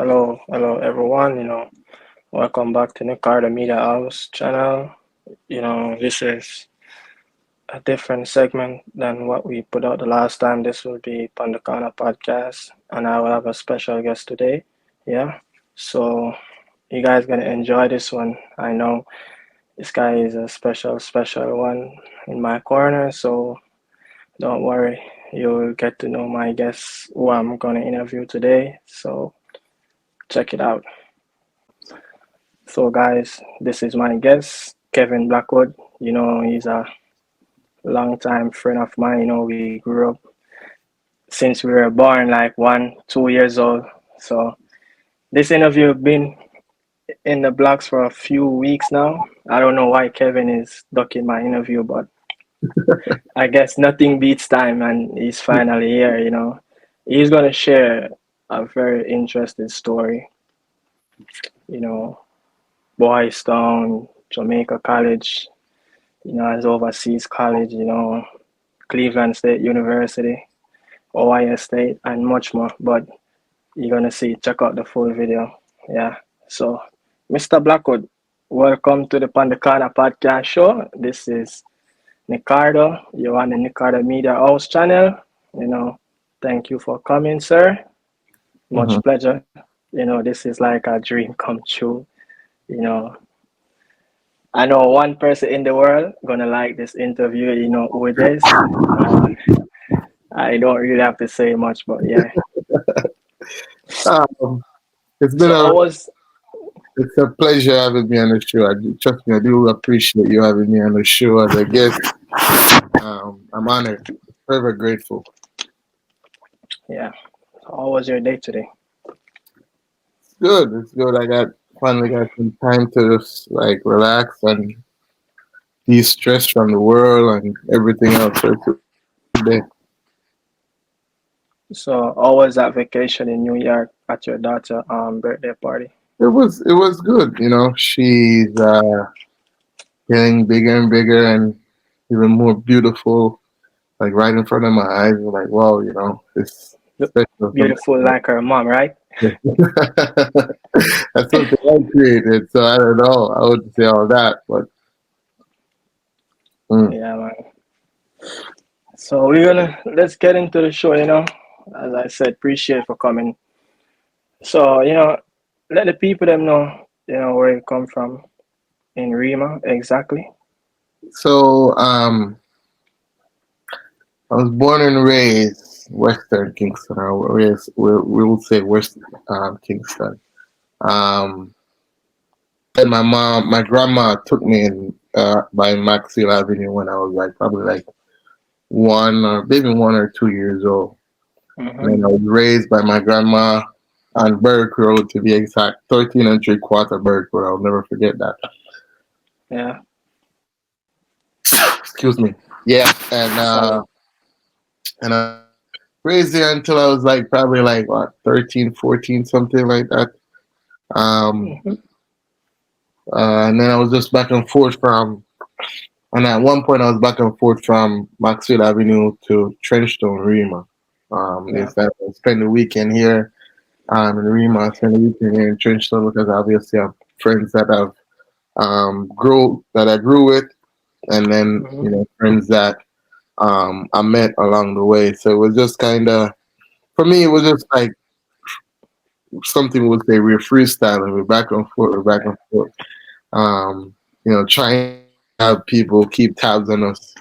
hello everyone. Welcome back to Nicardo Media House Channel. This is a different segment than what we put out the last time. This will be Pandakana podcast, and I will have a special guest today. Yeah, so you guys gonna enjoy this one. I know this guy is a special one in my corner, so don't worry. You'll get to know my guest who I'm gonna interview today. So check it out. So, guys, this is my guest, Kevin Blackwood. He's a longtime friend of mine. We grew up since we were born, like 2 years old. So, this interview been in the blocks for a few weeks now. I don't know why Kevin is ducking my interview, but I guess nothing beats time, and he's finally here. He's gonna share a very interesting story. You know, Boys Town, Jamaica College, as overseas college, Cleveland State University, Ohio State, and much more. But you're gonna see, check out the full video. Yeah. So, Mr. Blackwood, welcome to the Pandakana Podcast Show. This is Nicardo. You're on the Nicardo Media House Channel. Thank you for coming, sir. Much Mhm. pleasure. This is like a dream come true. You know, I know one person in the world gonna like this interview. You know who it is. Uh, I don't really have to say much, but yeah. Um, it's been So a I was, it's a pleasure having me on the show. Trust me, I do appreciate you having me on the show as a guest. I'm honored, very grateful. yeah. So how was your day today? It's good. Finally got some time to just like relax and de-stress from the world and everything else. So it's a good day. So how was that vacation in New York at your daughter birthday party? It was good. She's getting bigger and bigger and even more beautiful. Like right in front of my eyes. I'm like, wow, it's special. Beautiful like her mom, right? That's something I created, so I don't know. I would say all that, but mm. Yeah, man. So let's get into the show. As I said, appreciate for coming. So let the people them know where you come from in Rima exactly. So I was born and raised Western Kingston, or we would say West Kingston. Um, and my grandma took me in by Maxfield Avenue when I was like probably like 1 or 2 years old. Mm-hmm. And I was raised by my grandma on Berwick Road to be exact, 13 3/4 Berwick Road. I'll never forget that. Yeah. Excuse me. Yeah, So and I raised there until I was like probably like what 13, 14, something like that. Um, mhm. and then I was just back and forth from. And at one point, I was back and forth from Maxfield Avenue to Trenchtown, Rima. Yeah. Is that I spend the weekend here in Rima, spend the weekend here in Trenchtown because obviously I have friends that I've grew that I grew with, and then Mm-hmm. friends that I met along the way. So it was just kind of for me. It was just like something we would say we're freestyling, we're back and forth, we're back and forth. Trying to have people keep tabs on us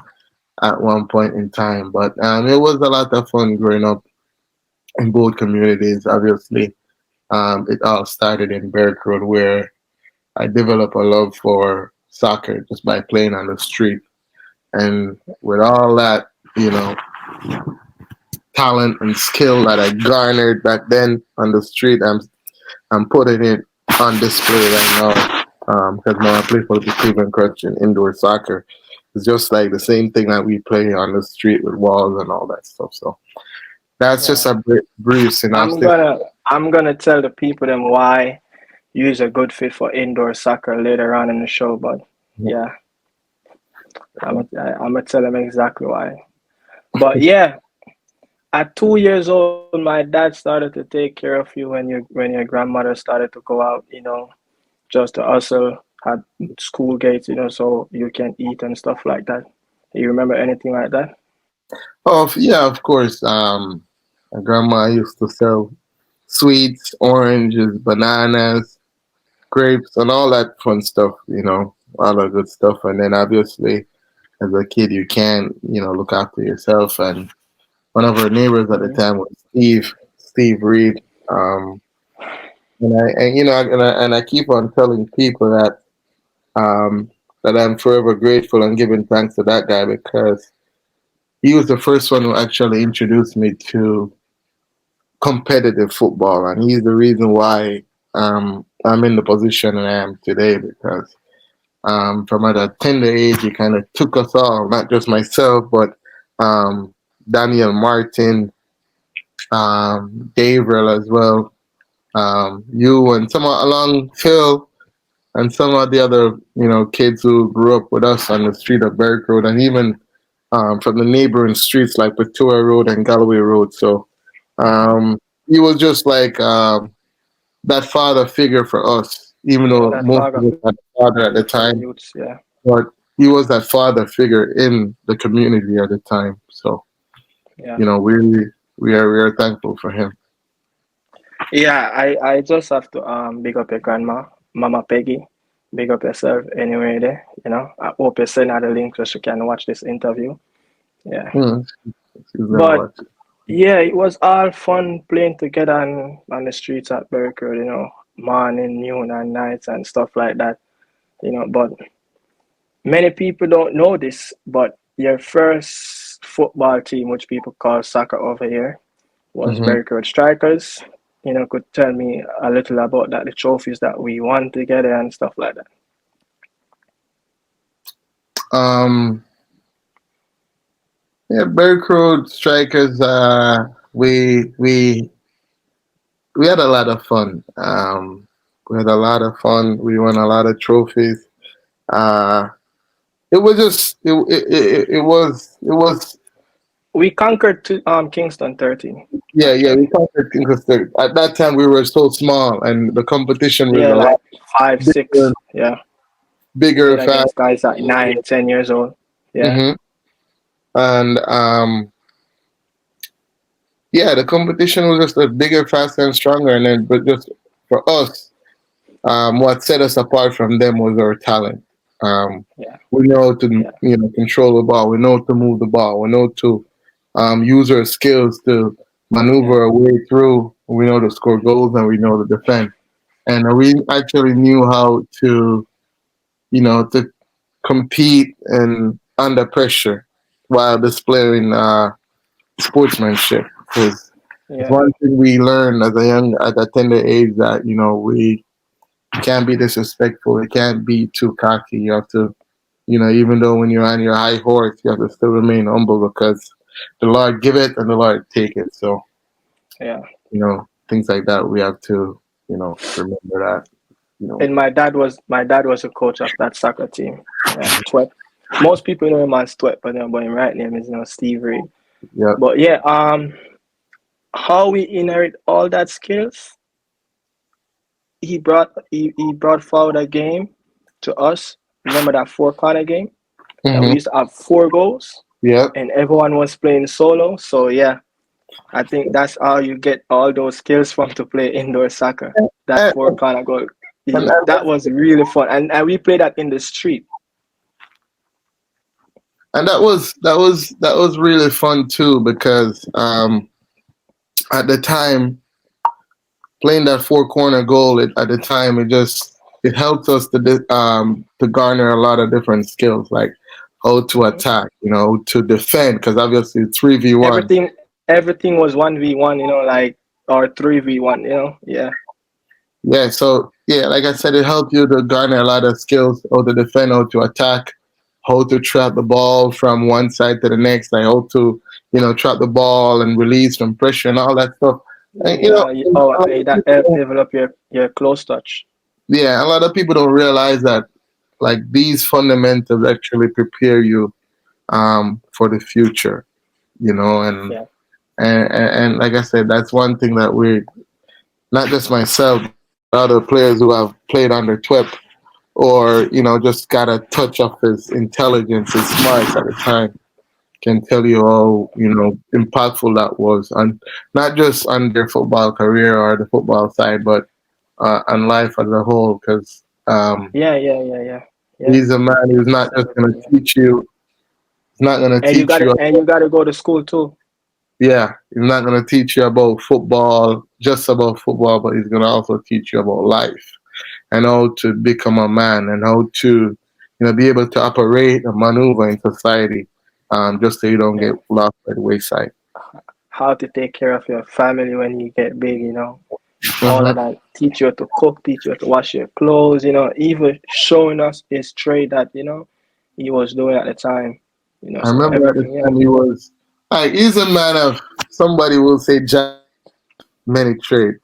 at one point in time. But it was a lot of fun growing up in both communities. Obviously, it all started in Berwick Road, where I developed a love for soccer just by playing on the street. And with all that, you know, talent and skill that I garnered back then on the street, I'm putting it on display right now. Because now I play for the Cleveland Crutch in indoor soccer. It's just like the same thing that we play on the street with walls and all that stuff. So that's just Yeah. a brief I'm synopsis. gonna I'm gonna tell the people them why you's a good fit for indoor soccer later on in the show, but yeah, I'm gonna tell them exactly why. But yeah, At 2 years old, my dad started to take care of you when your grandmother started to go out, just to hustle at school gates, so you can eat and stuff like that. Do you remember anything like that? Oh, yeah, of course. My grandma used to sell sweets, oranges, bananas, grapes, and all that fun stuff, all that good stuff. And then obviously, as a kid, you can, look after yourself. And one of our neighbors at the Hmm. time was Steve Reed. Um, and I keep on telling people um, that I'm forever grateful and giving thanks to that guy because he was the first one who actually introduced me to competitive football, and he's the reason why I'm in the position I am today because from at a tender age, he kind of took us all, not just myself, but um, Daniel Martin, Gabriel as well, you and some along Phil and some of the other kids who grew up with us on the street of Berwick Road, and even from the neighboring streets like Petura Road and Galloway Road. So um, he was just like that father figure for us, even Yeah, though that most of father us had a father at the figure for the time. youths. Yeah, But he was that father figure in the community at the time. So yeah, we are thankful for him. yeah. I just have to big up your grandma, Mama Peggy. Big up yourself anyway. There, I hope you send her the link so she can watch this interview. Yeah, Hmm. He's gonna but watch it. yeah, it was all fun playing together on the streets at Berwick Road. Morning, noon, and nights and stuff like that. But many people don't know this, but your first football team, which people call soccer over here, was Hmm. Berwick Road Strikers. Could tell me a little about that, the trophies that we won together and stuff like that. Um, yeah, Berwick Road Strikers. We had a lot of fun. We had a lot of fun. We won a lot of trophies. Uh, it was just it was We conquered Kingston 13, yeah, we actually. conquered Kingston. At that time, we were so small, and the competition was Yeah, a lot like five, bigger, 6. Yeah. We bigger played and fast. against guys at 9, 10 years old. Yeah. Hmm. And yeah, the competition was just bigger, faster, and stronger. And then, but just for us, what set us apart from them was our talent. Um, Yeah. we know to Yeah. control the ball. We know to move the ball. We know to use our skills to Yeah. maneuver our way through. We know to score goals and we know to defend. And we actually knew how to compete and under pressure while displaying sportsmanship. Because it's Yeah. one thing we learned at a tender age that we can't be disrespectful. We can't be too cocky. You have to, even though when you're on your high horse, you have to still remain humble because the Lord give it and the Lord take it. So Yeah. things like that we have to remember that. And my dad was a coach of that soccer team. Yeah. Twep. Most people know him as Twep, but his right name is Steve Reed. Yeah. But yeah, how we inherit all that skills, he brought forward a game to us. Remember that four corner game that we Hmm. used to have 4 goals Yeah. and everyone was playing solo. So yeah, I think that's how you get all those skills from to play indoor soccer. That And, four corner goal. and, That was really fun. And we played that in the street. and that was really fun too because at the time playing that four corner goal at the time it helped us to garner a lot of different skills like how to Mhm. attack, to defend because obviously 3v1. Everything was 1v1, like or 3v1, Yeah. Yeah, so yeah, like I said, it helped you to garner a lot of skills, how to defend, how to attack, how to trap the ball from one side to the next, like how to, trap the ball and release from pressure and all that stuff. And Yeah. Oh, a lot of that people helped develop your close touch. yeah, a lot of people don't realize that like these fundamentals actually prepare you for the future, and Yeah. And like I said, that's one thing that we, not just myself, other players who have played under TWEP or just got a touch of his intelligence, his smarts at the time, can tell you how impactful that was, and not just on their football career or the football side, but on life as a whole. Because Yeah, yeah, yeah, yeah, yeah. he's a man who's not It's just going to everything. Yeah. teach you. He's not going to And you teach got you. to and you got to go to school too. Yeah, he's not going to teach you about football, just about football, but he's going to also teach you about life and how to become a man and how to, be able to operate and maneuver in society, just so you don't Yeah. get lost by the wayside. How to take care of your family when you get big, all Hmm. of that. Teach you how to cook, teach you how to wash your clothes, even showing us his trade that, he was doing at the time, I so remember at the everything, yeah. time he was like, he's a man of, somebody will say, jack many trades.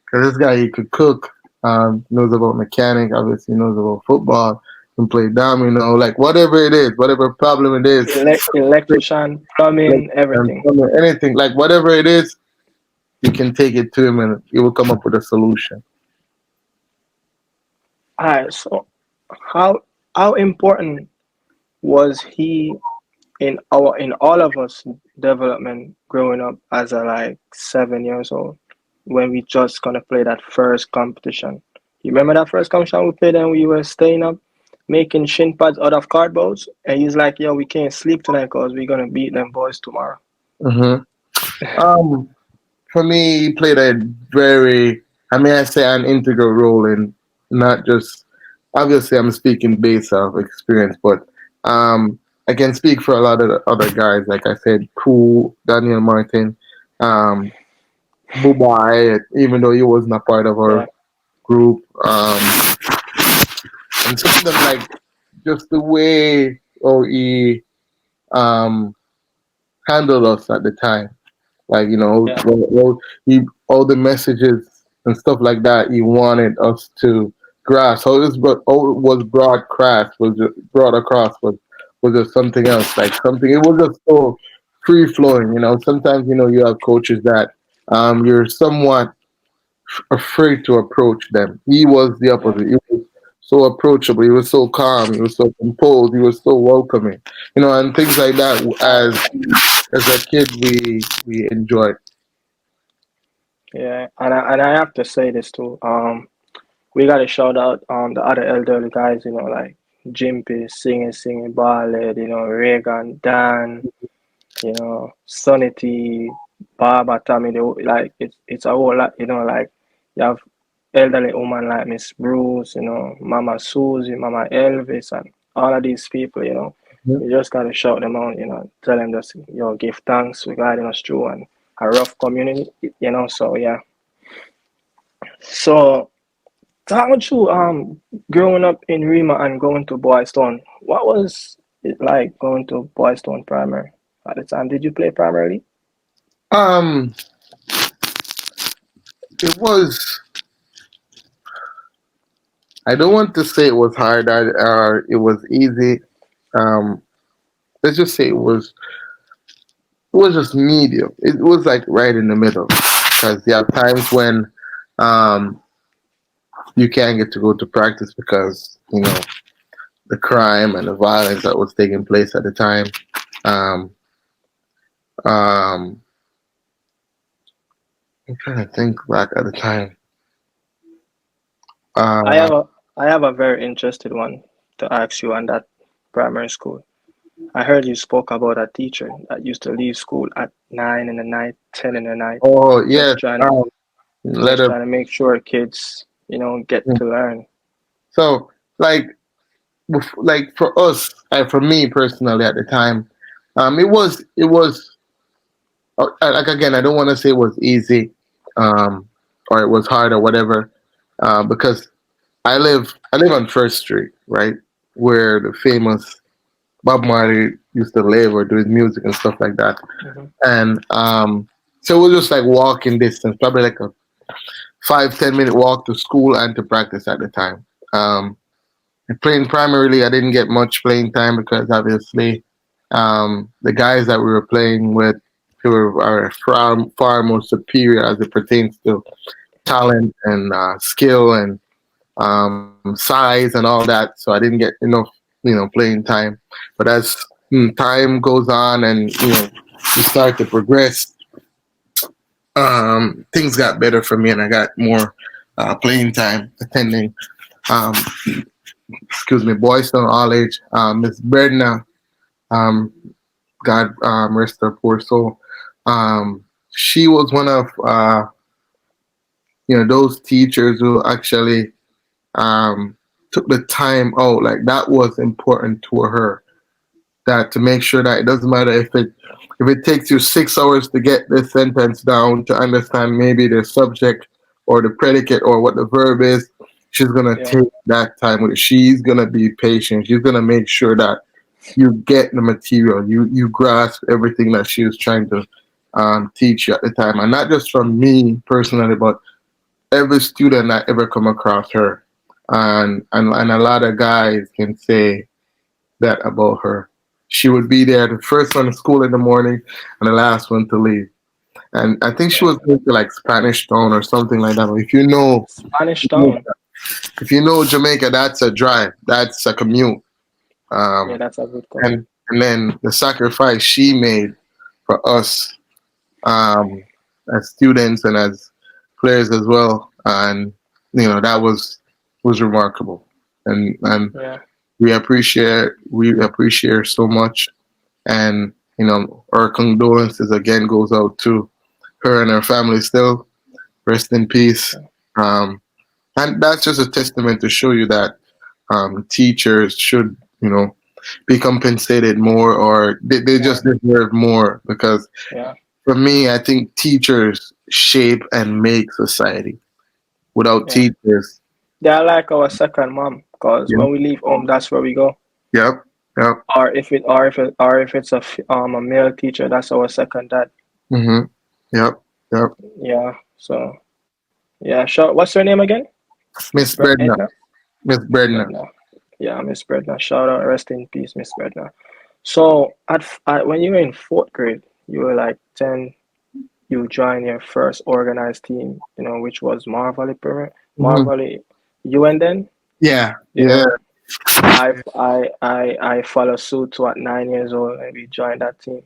Because this guy, he could cook, knows about mechanic, obviously knows about football, can play domino, like whatever it is, whatever problem it is, Electrician, like, plumbing, everything. anything, like whatever it is, you can take it to him and he will come up with a solution. All right, so how how important was he in all of us development growing up as a like 7 years old when we just gonna play that first competition? You remember that first competition we played and we were staying up making shin pads out of cardboards and he's like, yo, we can't sleep tonight because we're gonna beat them boys tomorrow. Hmm. Um, for me, he played a very, I mean, I say an integral role in not just, obviously, I'm speaking based off experience, but um, I can speak for a lot of the other guys. Like I said, Pooh, Daniel Martin, um, Bubai, even though he wasn't a part of Yeah, our group. And some of them, like, just the way he um, handled us at the time. Like, yeah, all the messages and stuff like that he wanted us to grasp. How it was brought across was just something else. Like something, it was just so free flowing. Sometimes you have coaches that you're somewhat afraid to approach them. He was the yeah. opposite. He was so approachable. He was so calm. He was so composed. He was so welcoming. And things like that. I As a kid, we enjoyed. yeah, and I have to say this too. We gotta shout out the other elderly guys, like Jimpy singing ballad, Reagan, Dan, Sonny T, Baba, Tommy. Like it's a whole lot, like you have elderly woman like Miss Bruce, Mama Susie, Mama Elvis, and all of these people, you just gotta shout them out, tell them just give thanks for guiding us through and a rough community, So yeah, so. Talking to growing up in Rima and going to Boys Town, what was it like going to Boys Town Primary at the time? Did you play primarily? Um, it was. I don't want to say it was hard or it was easy. Um, let's just say it was. It was just medium. It was like right in the middle. Because there are times when um, you can't get to go to practice because the crime and the violence that was taking place at the time. Um, um, I'm trying to think back at the time. I Uh, have a I have a very interested one to ask you on that primary school. I heard you spoke about a teacher that used to leave school at 9 in the night, 10 in the night, oh yes, just trying to let her. make sure kids, get to learn. So like like for us, for me personally at the time, it was like again, I don't want to say it was easy, or it was hard or whatever, because I live on First Street, right, where the famous Bob Marley used to live or do his music and stuff like that, Hmm. and so it was just like walking distance, probably like a 5-10 minute walk to school and to practice at the time. Um, Playing primarily, I didn't get much playing time because obviously the guys that we were playing with. who are far more superior as it pertains to talent and skill and size and all that. So I didn't get enough, playing time. But as time goes on and you start to progress, things got better for me, and I got more playing time attending. Um, excuse me, Boys Town All Age. Miss Bredna, um, God rest her poor soul. She was one of those teachers who actually took the time out. Like that was important to her. That to make sure that it doesn't matter if it takes you 6 hours to get this sentence down to understand maybe the subject or the predicate or what the verb is. She's gonna Yeah. take that time with it. She's gonna be patient. She's gonna make sure that you get the material. You grasp everything that she was trying to teach you at the time, and not just from me personally, but every student that ever come across her, and a lot of guys can say that about her. She would be there, the first one to school in the morning, and the last one to leave. And I think she Yeah. was going to like Spanish Town or something like that. But Spanish Town. if you know Jamaica, that's a drive, that's a commute. Yeah, Um, that's a good call. and then the sacrifice she made for us um, as students and as players as well, and that was remarkable, and Yeah. we appreciate her so much, and our condolences again goes out to her and her family. Still, rest in peace. Yeah. Um, and that's just a testament to show you that teachers should be compensated more, or they Yeah. just deserve more, because Yeah. for me, I think teachers shape and make society. Without Yeah. teachers, They're like our second mom, cause yeah, when we leave home, that's where we go. yep, yep, Or if it's a male teacher, that's our second dad. mm-hmm, yep, yep. Yeah. So yeah. Sure. What's her name again? Miss Bredna, Edna. Miss Bredna. Edna. Yeah, Miss Bredna. Shout out, rest in peace, Miss Bredna. So when you were in fourth grade, you were like 10. You joined your first organized team, which was Mm-hmm. Marvelly. You and then, Yeah, you yeah. know, I follow suit to at 9 years old and we joined that team.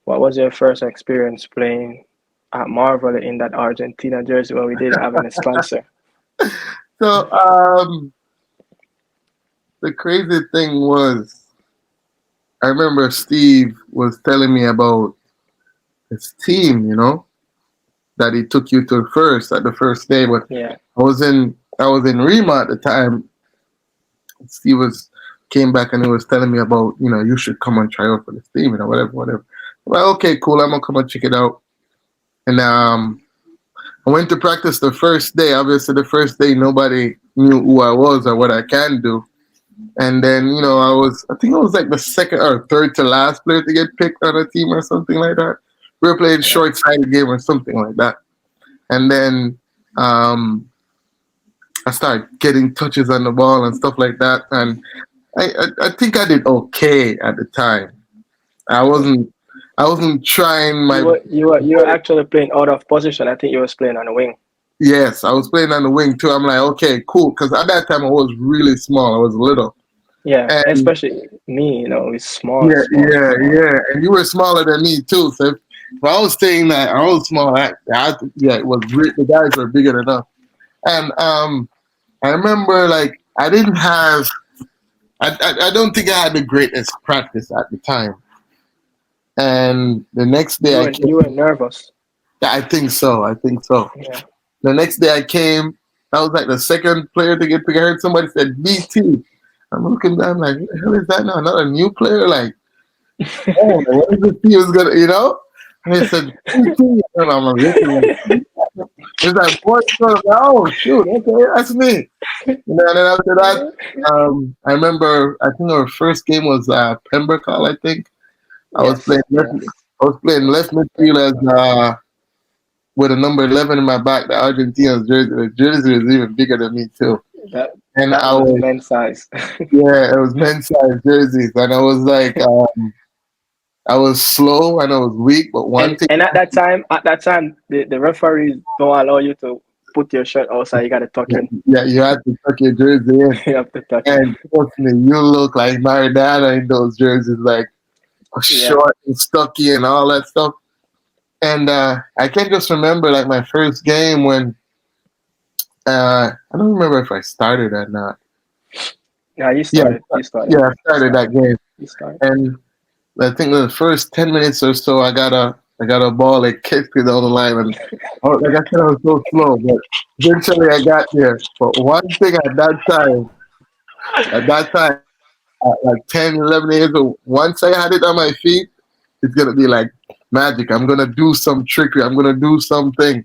What was your first experience playing at Marvel in that Argentina jersey when we didn't have any sponsor? So the crazy thing was, I remember Steve was telling me about his team, that he took you to first at the first day. But Yeah, I was in Rima at the time. Steve came back and he was telling me about, you should come and try out for this team, whatever, whatever. I'm like, okay, cool, I'm gonna come and check it out. And I went to practice the first day. Obviously, the first day nobody knew who I was or what I can do. And then, I think I was like the second or third to last player to get picked on a team or something like that. We were playing yeah, short sided game or something like that. And then um, I started getting touches on the ball and stuff like that. And I think I did okay at the time. I yeah. wasn't I wasn't trying You my were you were you were actually playing out of position. I think you was playing on the wing. yes, I was playing on the wing too. I'm like, okay, cool, because at that time I was really small. I was little, Yeah, and especially me. It's small, yeah, small, yeah, small. yeah. And you were smaller than me too. So if I was saying that I was small, yeah, it was the guys were bigger than us. And I remember like I didn't have. I don't think I had the greatest practice at the time. And the next day You I were came. you were nervous. Yeah, I think so. I think so. Yeah, The next day I came. I was like the second player to get picked. I heard somebody said BT. I'm looking down like, what the hell is that now? Another new player? Like, oh, what is this team is gonna? And they said BT. And I'm looking. It's like, what? Oh shoot, okay, that's me. And then after that, I remember. I think our first game was Pembroke, I think. I was yes, playing left. yes. I was playing left midfield as with a number 11 in my back. The Argentina's jersey. The jersey was even bigger than me too. That And that I was was, men's size. yeah, it was men's size jerseys, and I was like, I was slow and I was weak, but one thing, And at that time, the referees don't allow you to put your shirt outside. You got to tuck in. yeah, you had to tuck your jersey in. You have to tuck in. And trust me, you look like Maradona in those jerseys, like Yeah, short and stocky and all that stuff. And I can just remember like my first game when I don't remember if I started or not. yeah. You Yeah, started. You started. yeah, I You started that started. game, You started. and I think the first 10 minutes or so, I got a ball that kicked me down the line, and like I said, I was so slow, but eventually I got there. But one thing at that time, at like 10, 11 years old, once I had it on my feet, it's gonna be like magic. I'm gonna do some trickery. I'm gonna do something.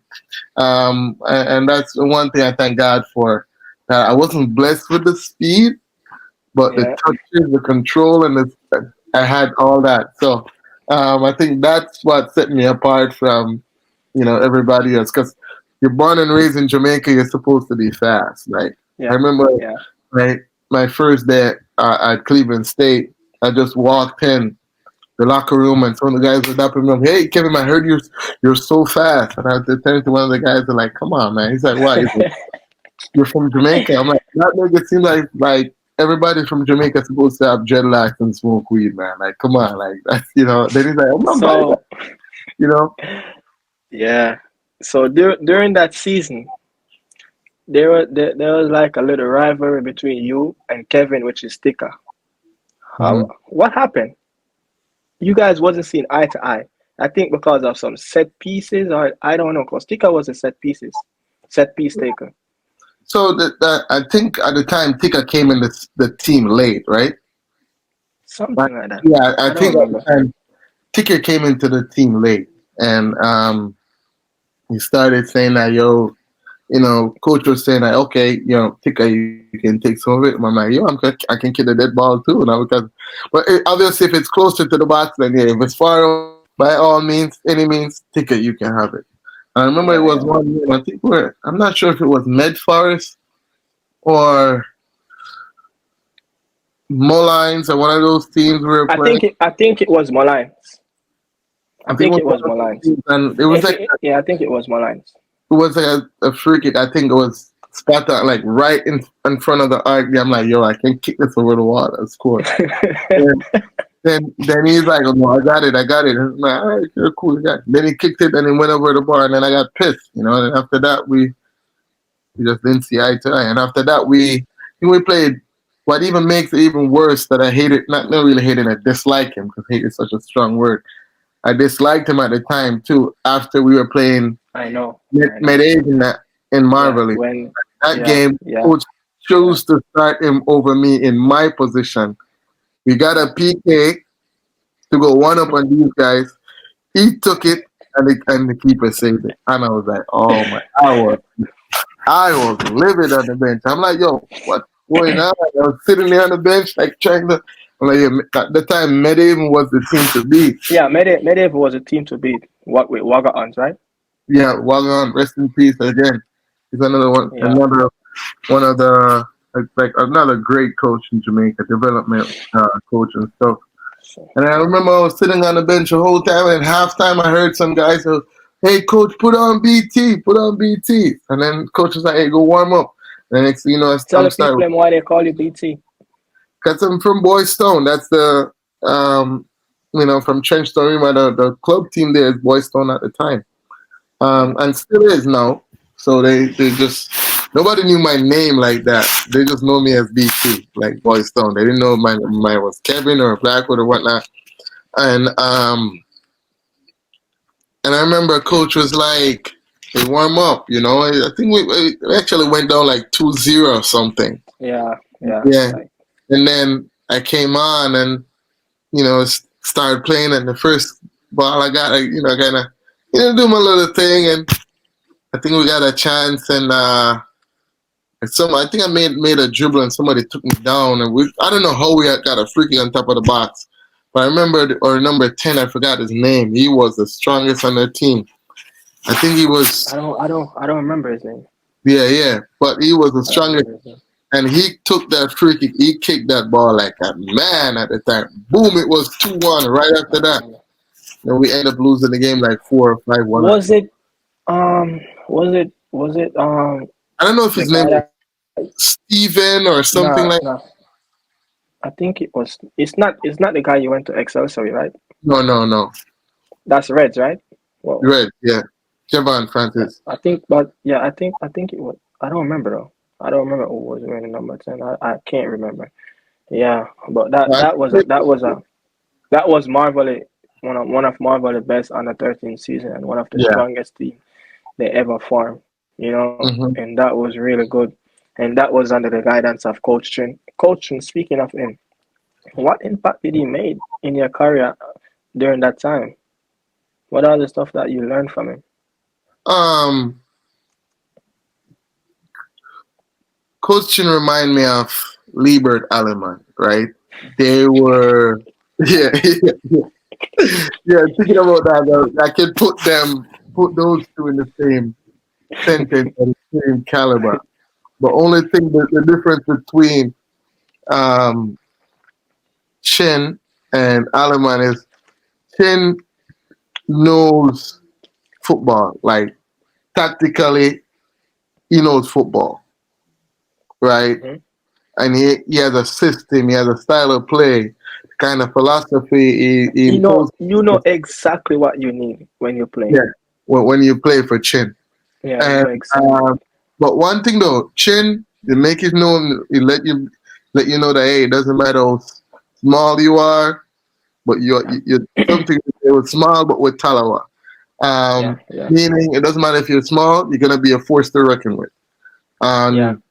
And that's the one thing I thank God for. I wasn't blessed with the speed, but the Yeah, touches, the control, and I had all that. So I think that's what set me apart from everybody else. Because you're born and raised in Jamaica, you're supposed to be fast. Like I yeah, remember, yeah. my first day at Cleveland State, I just walked in the locker room and some of the guys were dapping me up. Hey Kevin, I heard you're so fast. And I had to turn to one of the guys and like, come on, man. He's like, what? He's like, you're from Jamaica. I'm like, that make it seem like everybody from Jamaica is supposed to have jet lag and smoke weed, man. Like, come on, like that's Then he's like, I'm not buying that, So you know. yeah. So during that season, there was like a little rivalry between you and Kevin, which is Sticker. hmm What happened? You guys wasn't seeing eye to eye. I think because of some set pieces, or I don't know, because Tika was a set piece taker. So I think at the time Tika came in the team late, right? But, Something like that. yeah, I I don't think at the remember. time Tika came into the team late, and he started saying that, yo, coach was saying that, okay, Tika, you can take some of it. And I'm like, yo, I can kick a dead ball too. But obviously, if it's closer to the box, then yeah. If it's far away, by all means, any means, Tika, you can have it. I remember it Yeah, was yeah. one game. I'm not sure if it was Med Forest or Mullines or one of those teams we were playing. I think it was Malines. I I think it think was it one was of those Malines. teams, and it was like Yeah, I think it was Malines. it was like a free kick. I think it was spot on, like right in front of the arc. I'm like, yo, I can kick this over the wall and score. And then he's like, oh, no, I got it. And I'm like, all right, you're cool, you got it. Then he kicked it and he went over the bar, and then I got pissed, And after that, we just didn't see eye to eye. And after that, we played. What even makes it even worse that I hated, not really hating, I dislike him because hate is such a strong word. I disliked him at the time too. After we were playing I know. I know. Medellin in Yeah, Marvel, when that yeah, game, yeah, coach yeah. chose to start him over me in my position. We got a PK to go one up on these guys. He took it and the keeper saved it. And I was like, oh my, I was livid on the bench. I'm like, yo, what's going on? I was sitting there on the bench, like trying to. I'm like, yeah, at the time, Medellin was the team to beat. Yeah, Medieval was a team to beat. What with Wagons, right? Yeah, Wagon, rest in peace again. He's Yeah. another one of the like another great coach in Jamaica, development coach and stuff. So, And I remember I was sitting on the bench the whole time, and halftime I heard some guys say, "Hey, coach, put on BT, put on BT." And then coach was like, "Hey, go warm up." And the next thing you know, tell I'm the people starting them why they call you BT. because I'm from Boys Town. That's the from Trench Storima, the club team there is Boys Town at the time. Yeah. And still is now. So they just nobody knew my name like that. They just know me as BT, like Boys Town. They didn't know my was Kevin or Blackwood or whatnot. And I remember coach was like, "Hey, warm up," I think we actually went down like 2-0 or something. Yeah. Yeah. Yeah, Like and then I came on and started playing, and the first ball I got, I kind of do my little thing, and I think we got a chance, and I think I made a dribble, and somebody took me down, and I don't know how we got a free kick on top of the box, but I remember our number 10, I forgot his name. He was the strongest on the team. I think he was, I don't remember his name. yeah, but he was the I don't strongest, remember his name. and he took that free kick. He kicked that ball like a man at the time. Boom! It was 2-1 right after that. And we end up losing the game like 4 or 5-1 or Was something. it was it I don't know if the his guy name was that Steven or something no like. no I think it was it's not the guy you went to Excelsior, right? No, no, no. That's Reds, right? Well, Red, yeah. Javon yeah, Francis. I think, but yeah, I think it was. I don't remember though. I don't remember who was wearing number 10. I can't remember. Yeah, but that I that was a that was a that was Marvel, one of Marvel best under 13 season and one of the Yeah. strongest team they ever formed. And Hmm. that was really good. And that was under the guidance of Coach Chin. Coach Chin, speaking of him, what impact did he made in your career during that time? What are the stuff that you learned from him? Um, Coaching remind me of Liebert Aleman, right? They were, yeah, yeah. Thinking about that, I can put those two in the same sentence and the same caliber. The only thing, the difference between um, Chin and Aleman is Chin knows football, like tactically, he knows football, right? Hmm. And he has a system, he has a style of play, kind of philosophy he imposes. You know exactly what you need when you play. Yeah, when you play for Chin. Yeah, you And know exactly. but one thing though, Chin, they make it known, he let you know that hey, it doesn't matter how small you are, but you're something they were small but with talawa. Yeah, Um, yeah, Meaning it doesn't matter if you're small, you're gonna be a force to reckon with. yeah, And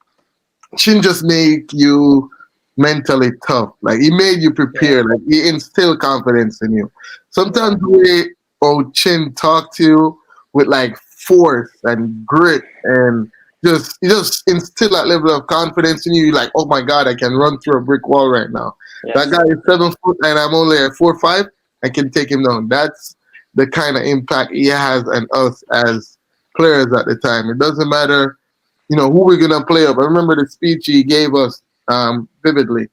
Chin just make you mentally tough. Like he made you yeah, prepare. Like he instill confidence in you. yeah, Sometimes the way Chin talk to you with like force and grit and just he just instill that level of confidence in you. You're like, oh my god, I can run through a brick wall right now. That yes, guy is yeah, 7 foot and I'm only at 4'5". I can take him down. That's the kind of impact he has on us as players at the time. It doesn't matter who we're gonna play up. I remember the speech he gave us vividly,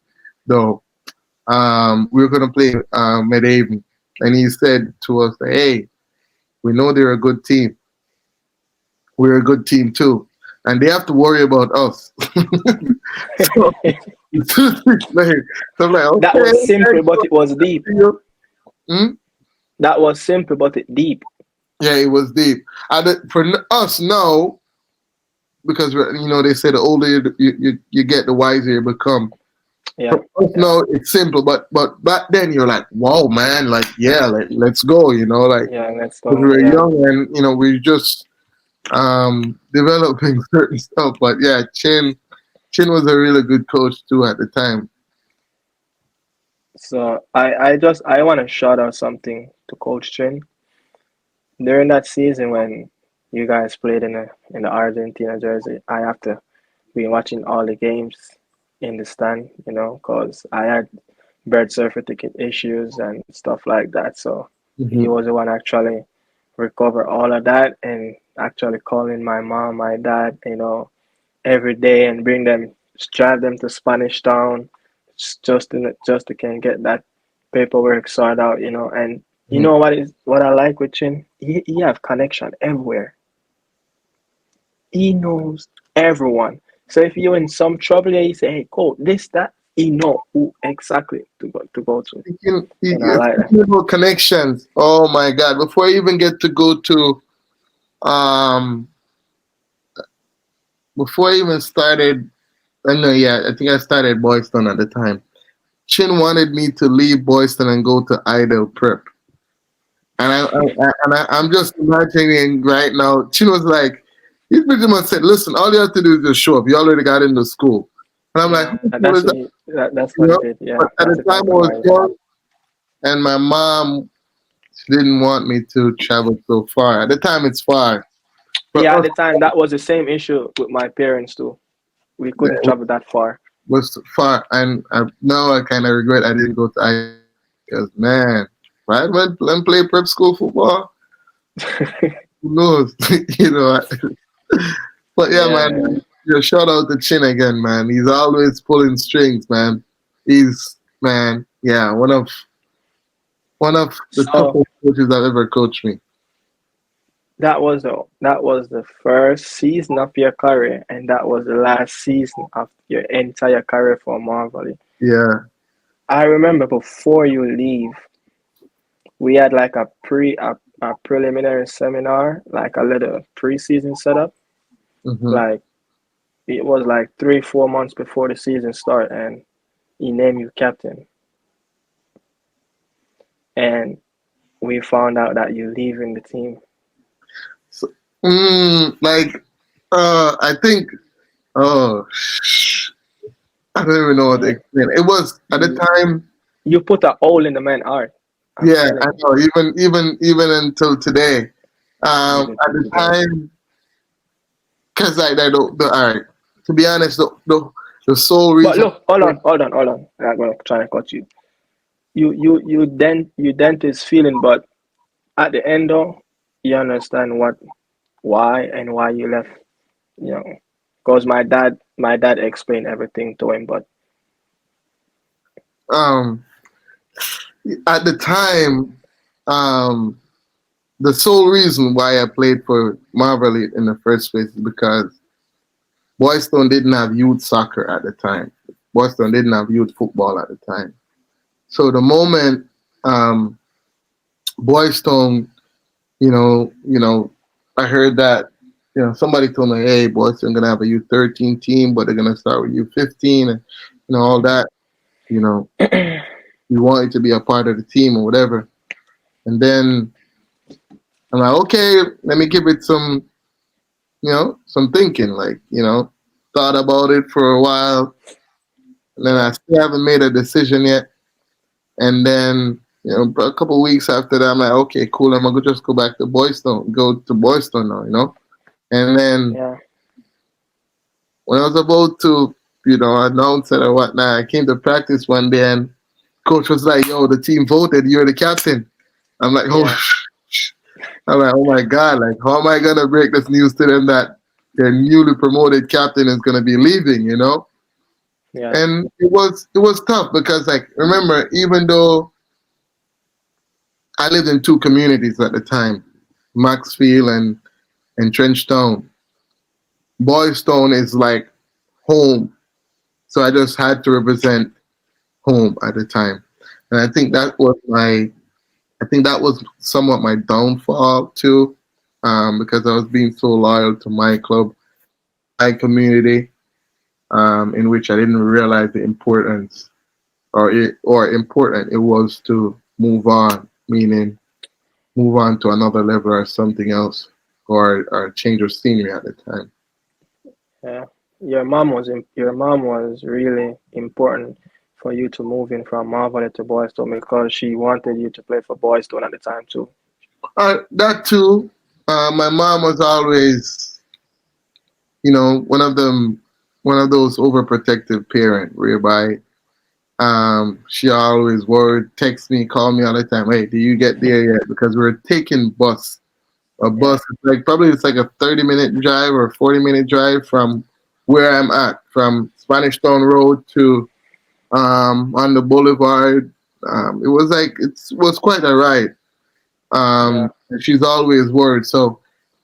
though. We were gonna play Medhaven, and he said to us, "Hey, we know they're a good team. We're a good team too, and they have to worry about us." so, like, so I'm like, that okay, was simple, thanks but for it was deep. you. Hmm? That was simple, but it deep. Yeah, it was deep. For us now, because they say the older you get, the wiser you become. Yeah, For us yeah, now, it's simple, but back then you're like, wow, man, like yeah, let's go, like yeah. Let's because go. we were Yeah. young and we just developing certain stuff. But yeah, Chin was a really good coach too at the time. So I want to shout out something to Coach Chin during that season when you guys played in the Argentina jersey. I have to be watching all the games in the stand, because I had birth certificate issues and stuff like that. So he Hmm. was the one actually recover all of that and actually calling my mom, my dad, every day and drive them to Spanish Town, just to can get that paperwork sorted out, and you Hmm. know what I like with Chin? He have connection everywhere. He knows everyone. So if you're in some trouble, he say, "Hey, call this, that." He know who exactly to go to, and I like that. Speaking about connections, oh my God! Before I even get to go to um, before I even started, I know, yeah, I think I started Boyston at the time. Chin wanted me to leave Boyston and go to Idle Prep. And I'm just imagining right now. Chin was like, he pretty much said, "Listen, all you have to do is just show up. You already got into school." And I'm like, Yeah, "Who the hell is that?" that's what he did. Yeah, But at that's the the time, type I of was guy. young, and my mom didn't want me to travel so far. At the time, it's far. For Yeah, at us, the time, that was the same issue with my parents too. We couldn't it travel that far. was far, and now I kind of regret I didn't go to Idle because man, if I went and play prep school football, who knows? you know. But yeah, Yeah, man, Yeah, shout out to Chin again, man. He's always pulling strings, man. He's man, yeah, one of the So toughest coaches that ever coached me. that was the first season of your career, and that was the last season of your entire career for Marvel. Yeah. I remember before you leave, we had like a preliminary seminar, like a little preseason setup. Hmm. Like it was like 3 4 months before the season start, and he named you captain, and we found out that you leaving the team. So, like, I think, oh, I don't even know what to You explain. It was at the you, time. you put a hole in the man's heart. I'm Yeah, I telling you, know. Even until today, even at till the today. time, because I don't. All right. To be honest, the sole But reason. look, hold on. I'm gonna try and cut you. You dent his feeling, but at the end though, you understand why you left. You know, because my dad explained everything to him, but Um, at the time, um, the sole reason why I played for Marvel in the first place is because Boyston didn't have youth soccer at the time. Boyston didn't have youth football at the time. So the moment um, Boyston, I heard that, somebody told me, hey, Boyston gonna have a U13 team, but they're gonna start with U15 and all that. You know, we wanted to be a part of the team or whatever. And then I'm like, okay, let me give it some thinking. Like, thought about it for a while, and then I yeah, still haven't made a decision yet. And then, a couple of weeks after that, I'm like, okay, cool. I'm gonna just go back to Boyston, go to Boyston now. And then yeah, when I was about to, announce it or whatnot, I came to practice one day, and coach was like, "Yo, the team voted. You're the captain." I'm like, "Oh." yeah, I'm like, "Oh my god! Like, how am I gonna break this news to them that their newly promoted captain is gonna be leaving?" yeah, And it was tough because, like, remember, even though I lived in two communities at the time, Maxfield and Trenchtown. Boystone is like home, so I just had to represent home at the time, and yeah, I think that was somewhat my downfall too, because I was being so loyal to my club, my community, in which I didn't realize the importance or important it was to move on, meaning move on to another level or something else, or change of scenery at the time. yeah. Your mom was really important for you to move in from Marvel to Boyston because she wanted you to play for Boyston at the time too. That too. My mom was always, one of those overprotective parent whereby she always worried, text me, call me all the time. Hey, do you get there yet? Because we're taking bus. A bus Yeah, is like probably it's like a 30-minute drive or 40-minute drive from where I'm at, from Spanish Town Road to on the boulevard. It was like it was quite a ride. yeah, And she's always worried. So,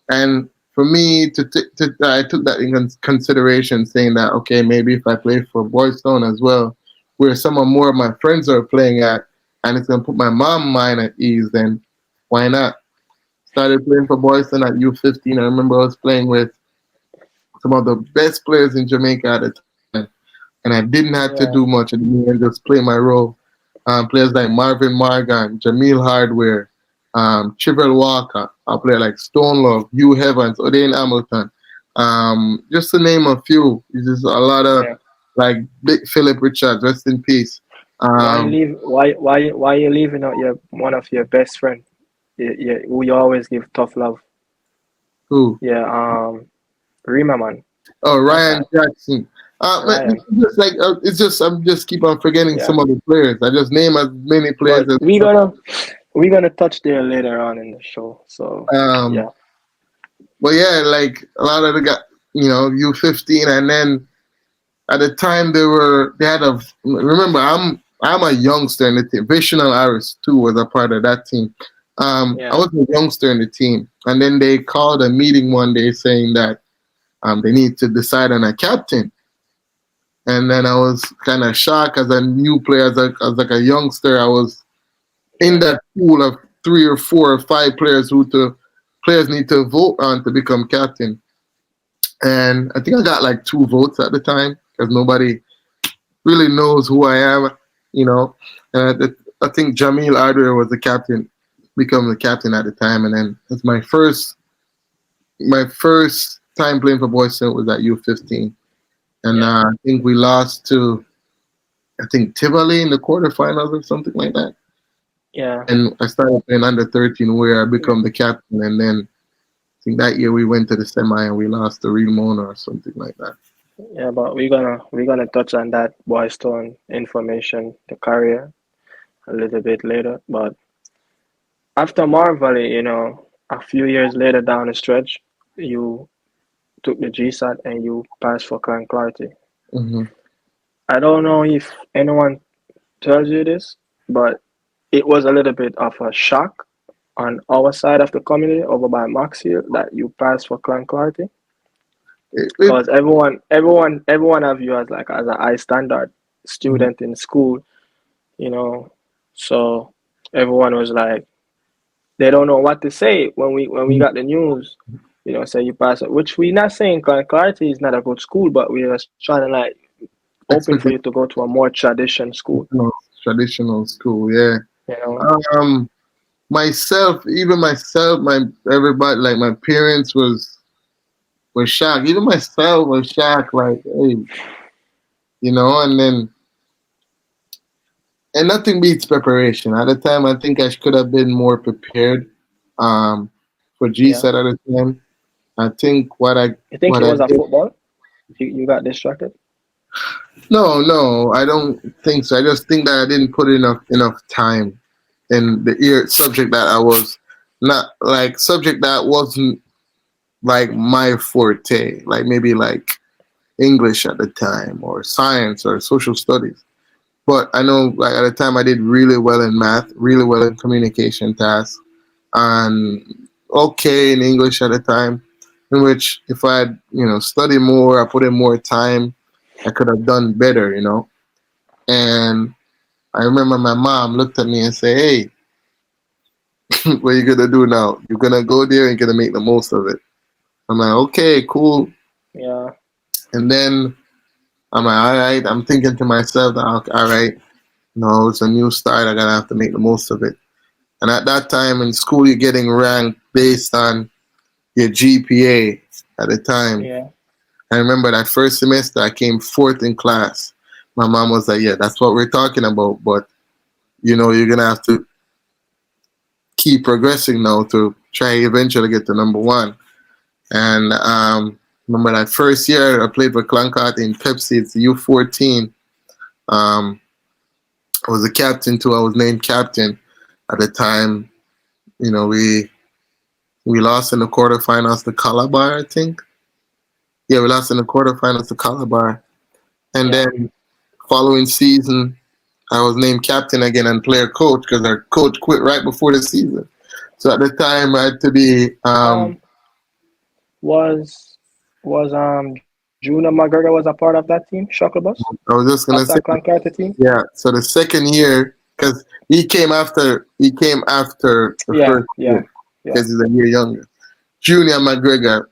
and for me I took that in consideration, saying that okay, maybe if I play for Boystown as well, where some of more of my friends are playing at, and it's gonna put my mom mind at ease, then why not? Started playing for Boystown at U15. I remember I was playing with some of the best players in Jamaica at the time, and I didn't have to do yeah, much and just play my role. Players like Marvin Margan, Jamil Hardware, Chivell Walker, a player like Stone Love, Hugh Evans, Odain Hamilton, just to name a few. It's just a lot of yeah. like Big Philip Richards, rest in peace. Why you Um, leave? Why you leaving out your one of your best friend? Who you always give tough love. who? Yeah, Rima man. Oh, What's Ryan that? Jackson. Man, Ryan. it's just I'm just keep on forgetting Yeah, some of the players. I just name as many players but as we gonna touch there later on in the show. So um. yeah, But yeah, like a lot of the guys. U15, and then at the time they had a remember I'm a youngster in the team. Vishnu Aris too was a part of that team. I Yeah. was a youngster in the team, and then they called a meeting one day saying that they need to decide on a captain. And then I was kind of shocked as a new player, as like a youngster. I was in Yeah. that pool of 3 or 4 or 5 players players need to vote on to become captain. And I think I got like 2 votes at the time because nobody really knows who I am, you know. I think Jamil Ardway was the captain, become the captain at the time, and then it's my first time playing for Boys Scout was at U15, and Yeah. I think we lost to Tivoli in the quarterfinals or something like that. Yeah. And I started playing under 13 where I become the captain, and then I think that year we went to the semi and we lost to Real Mona or something like that. Yeah, but we're gonna touch on that Boystone information, the career, a little bit later. But after Marvally, a few years later down the stretch, you took the GSAT and you passed for Clan Clarty. Hmm. I don't know if anyone tells you this, but it was a little bit of a shock on our side of the community over by Max here that you passed for Clan Clarty. It, Because everyone have you as like as a high standard student in school, you know. So everyone was like, they don't know what to say when we got the news, say you pass it. Which we not saying Clarity is not a good school, but we are trying to like hoping for expected you to go to a more tradition school, traditional school, yeah. you know. Um, myself, my everybody, like my parents was shocked. Even myself was shocked, like, hey, and nothing beats preparation. At the time, I think I could have been more prepared for Yeah. GSAT at the time. I think You think what it I was a did. football? You got distracted? No, I don't think so. I just think that I didn't put enough time in the subject that I was not like subject that wasn't like my forte, like maybe like English at the time or science or social studies. But I know like at the time I did really well in math, really well in communication tasks, and okay in English at the time. In which if I had, studied more, I put in more time, I could have done better. And I remember my mom looked at me and said, "Hey, what are you gonna do now? You're gonna go there and gonna make the most of it." I'm like, "Okay, cool." Yeah. And then I'm like, "All right." I'm thinking to myself, "All right, no, it's a new start. I gotta have to make the most of it." And at that time in school, you're getting ranked based on your GPA at the time. Yeah. I remember that first semester, I came fourth in class. My mom was like, "Yeah, that's what we're talking about, but you're gonna have to keep progressing now to try eventually get to number one." And remember that first year I played for Cloncat in Pepsi, it's U14. Um, I was a captain too. I was named captain at the time. We lost in the quarterfinals to Calabar, I think. Yeah, we lost in the quarterfinals to Calabar. And Yeah. then following season, I was named captain again and player coach because our coach quit right before the season. So at the time, I had to be. Um, was Junior McGregor was a part of that team, Shuttle Bus, I was just of gonna say, that Clan Carter team? yeah. So the second year, because he came after the Yeah, first yeah, year yeah, because he's a year younger. Junior McGregor,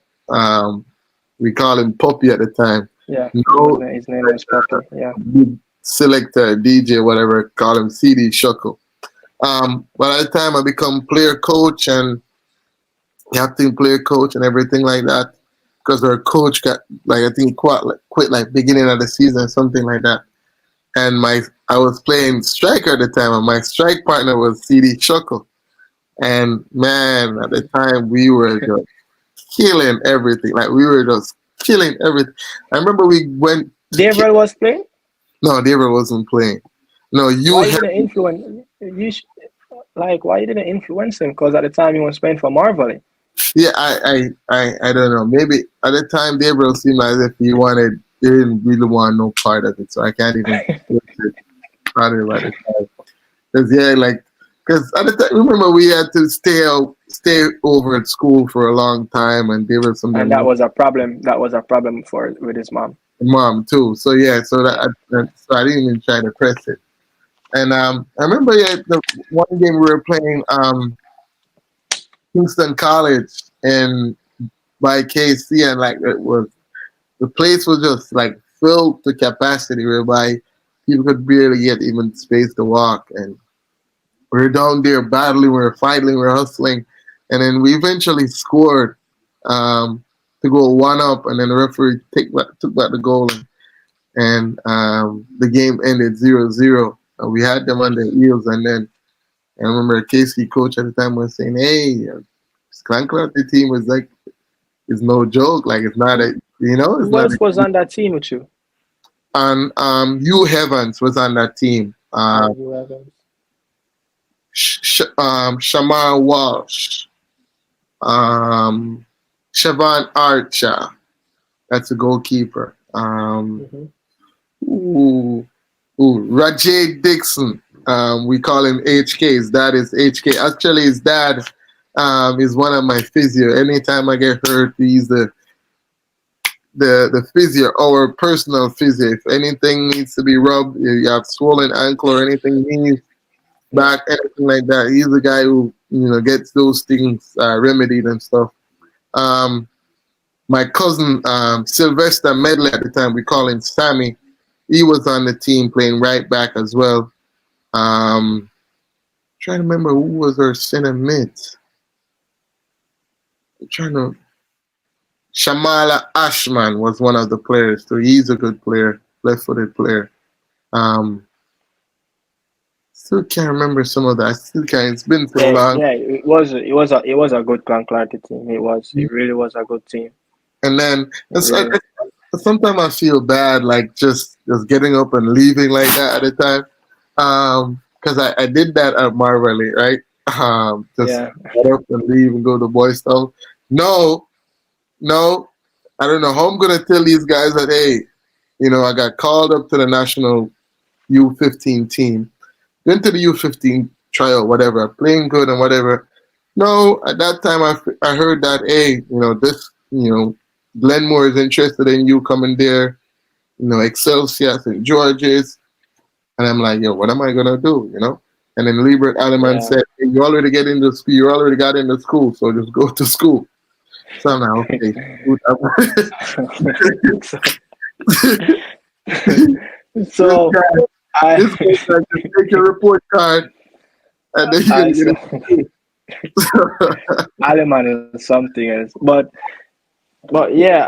we call him Puppy at the time. yeah. No, His name was Poppy. Yeah, big selector, DJ, whatever, call him CD Shuckle. But at the time, I become player coach and captain, player coach, and everything like that. Because our coach got like I think quit like beginning of the season, something like that. And I was playing striker at the time, and my strike partner was CD Shuckle. And man, at the time we were just killing everything. Like we were just killing everything. I remember we went to Gabriel was playing. no, David wasn't playing. No, you Why you had didn't influence? Why you didn't influence him? Because at the time he was playing for Marvel. Yeah, I don't know. Maybe at the time Gabriel seemed as if he didn't really want no part of it. So I can't even put it on him at the time. Cause yeah, like, cause at the time, remember we had to stay over at school for a long time, and there was And something that was a problem. That was a problem for with his mom. mom too. So yeah, Yeah. so I didn't even try to press it. And I remember the one game we were playing Kingston College and by KC, and like it was the place was just like filled to capacity, whereby people could barely get even space to walk, and we were down there battling, we were fighting, we were hustling, and then we eventually scored to go one up, and then the referee took back the goal, and the game ended 0-0. We had them on their heels, and then I remember Casey coach at the time was saying, "Hey, Clan the team was like it's no joke. Like it's not a it's Who not else was a." on that team with you? And Hugh Evans was on that team. You Evans. Shamar Walsh, um, Siobhan Archer. That's a goalkeeper. Hmm. Ooh, Rajay Dixon. We call him HK. His dad is HK. Actually, his dad is one of my physio. Anytime I get hurt, he's the physio, our personal physio. If anything needs to be rubbed, you have swollen ankle or anything, knees, Yeah. back, anything like that, he's the guy who gets those things remedied and stuff. Um, my cousin Sylvester Medley at the time, we call him Sammy. He was on the team playing right back as well. Trying to remember who was our center mid. I'm trying to. Shamala Ashman was one of the players, so he's a good player, left-footed player. Um, Still can't remember some of that. I still can't. It's been so Yeah, long. yeah, it was a good Clan Clarity team. It really was a good team. And then It really. sometimes I feel bad, like just getting up and leaving like that at a time. Because I did that at Marvelly, right? Just Yeah. get up and leave and go to Boys Town. No, no, I don't know how I'm gonna tell these guys that hey, I got called up to the national U15 team, went to the U15 trial, whatever, playing good and whatever. No, at that time I heard that hey, Glenmore is interested in you coming there, Excelsior, St. George's, and I'm like, yo, what am I gonna do, And then Liebert Alleman Yeah. said, hey, you already got into school, so just go to school. So I'm like, okay. so, this so guy, I this guy like, just take your report card and then you're I gonna get so it. Aleman is something else. But yeah,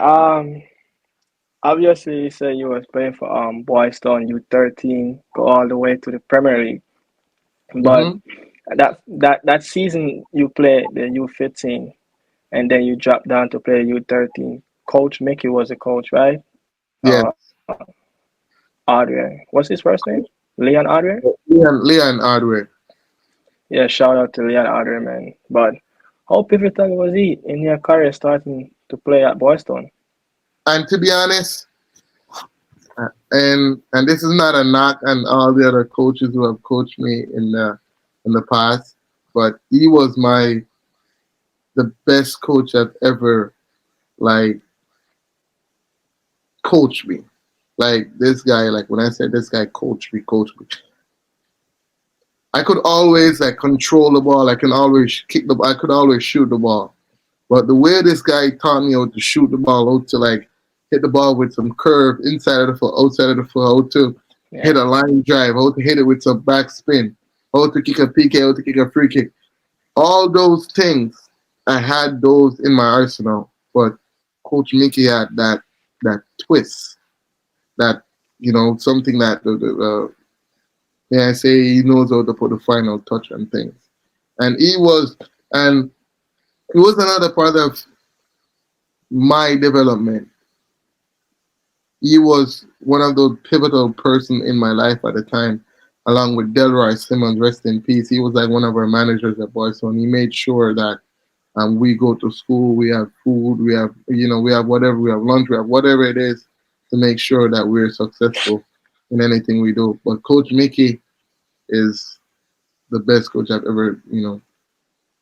obviously you said you was playing for Boys Town U13, go all the way to the Premier League. But hmm that season you played the U15 and then you dropped down to play U13. Coach Mickey was the coach, right? Yes. Adrian. What's his first name? Leon Adrian? Leon Hardware. Yeah, shout out to Leon Adrian, man. But how pivotal was he in your career starting to play at Boys Town? And to be honest, and this is not a knock on all the other coaches who have coached me in the past, but he was the best coach I've ever like coached me. Like this guy, like when I said this guy coached me. I could always like control the ball. I can always kick the ball. I could always shoot the ball. But the way this guy taught me how to shoot the ball, how to like hit the ball with some curve inside of the foot, outside of the foot, how to hit Yeah, a line drive, how to hit it with some back spin, how to kick a PK, how to kick a free kick. All those things, I had those in my arsenal. But Coach Mickey had that twist, that something that I say he knows how to put the final touch on things. And and he was another part of my development. He was one of those pivotal person in my life at the time, along with Delroy Simmons, rest in peace. He was like one of our managers at Boys, and he made sure that and we go to school, we have food, we have whatever, we have lunch, we have whatever it is to make sure that we're successful in anything we do. But Coach Mickey is the best coach I've ever,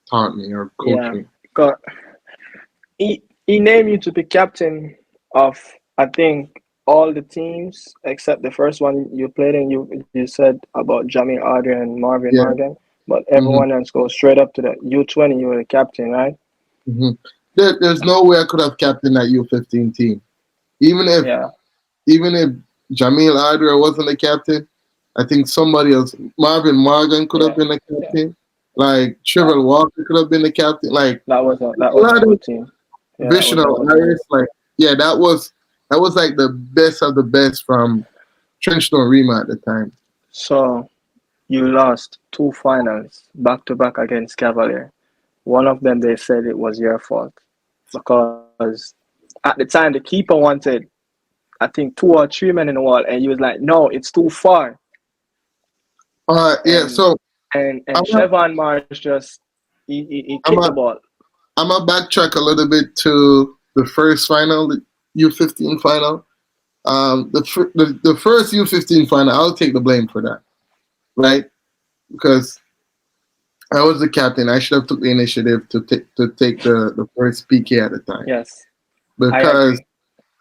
taught me or coached Yeah. me. Got he named you to be captain of, I think, all the teams except the first one you played in. You said about Jamie Ardern and Marvin Yeah. Morgan, but hmm everyone else goes straight up to the U20. You were the captain, right? hmm there's no way I could have captained that U15 team. Even if Yeah, even if Jamil Adra wasn't the captain, I think somebody else, Marvin Morgan could have yeah, been the yeah. captain. Like That Trevor Walker could have been the captain. Like that a was a lot of good team. Yeah, that was a Vishnu good team. Harris, like yeah, that was like the best of the best from Trenchtown Rema at the time. So you lost two finals back to back against Cavalier. One of them they said it was your fault because at the time the keeper wanted, I think, two or three men in the wall, and he was like, "No, it's too far." Yeah, And so I'm and a, Chevron Marsh just he kicked I'm the a, ball. I'm a backtrack a little bit to the first final, the U15 final. The first U15 final, I'll take the blame for that, right? Because I was the captain. I should have took the initiative to take the first PK at the time Yes, I because agree.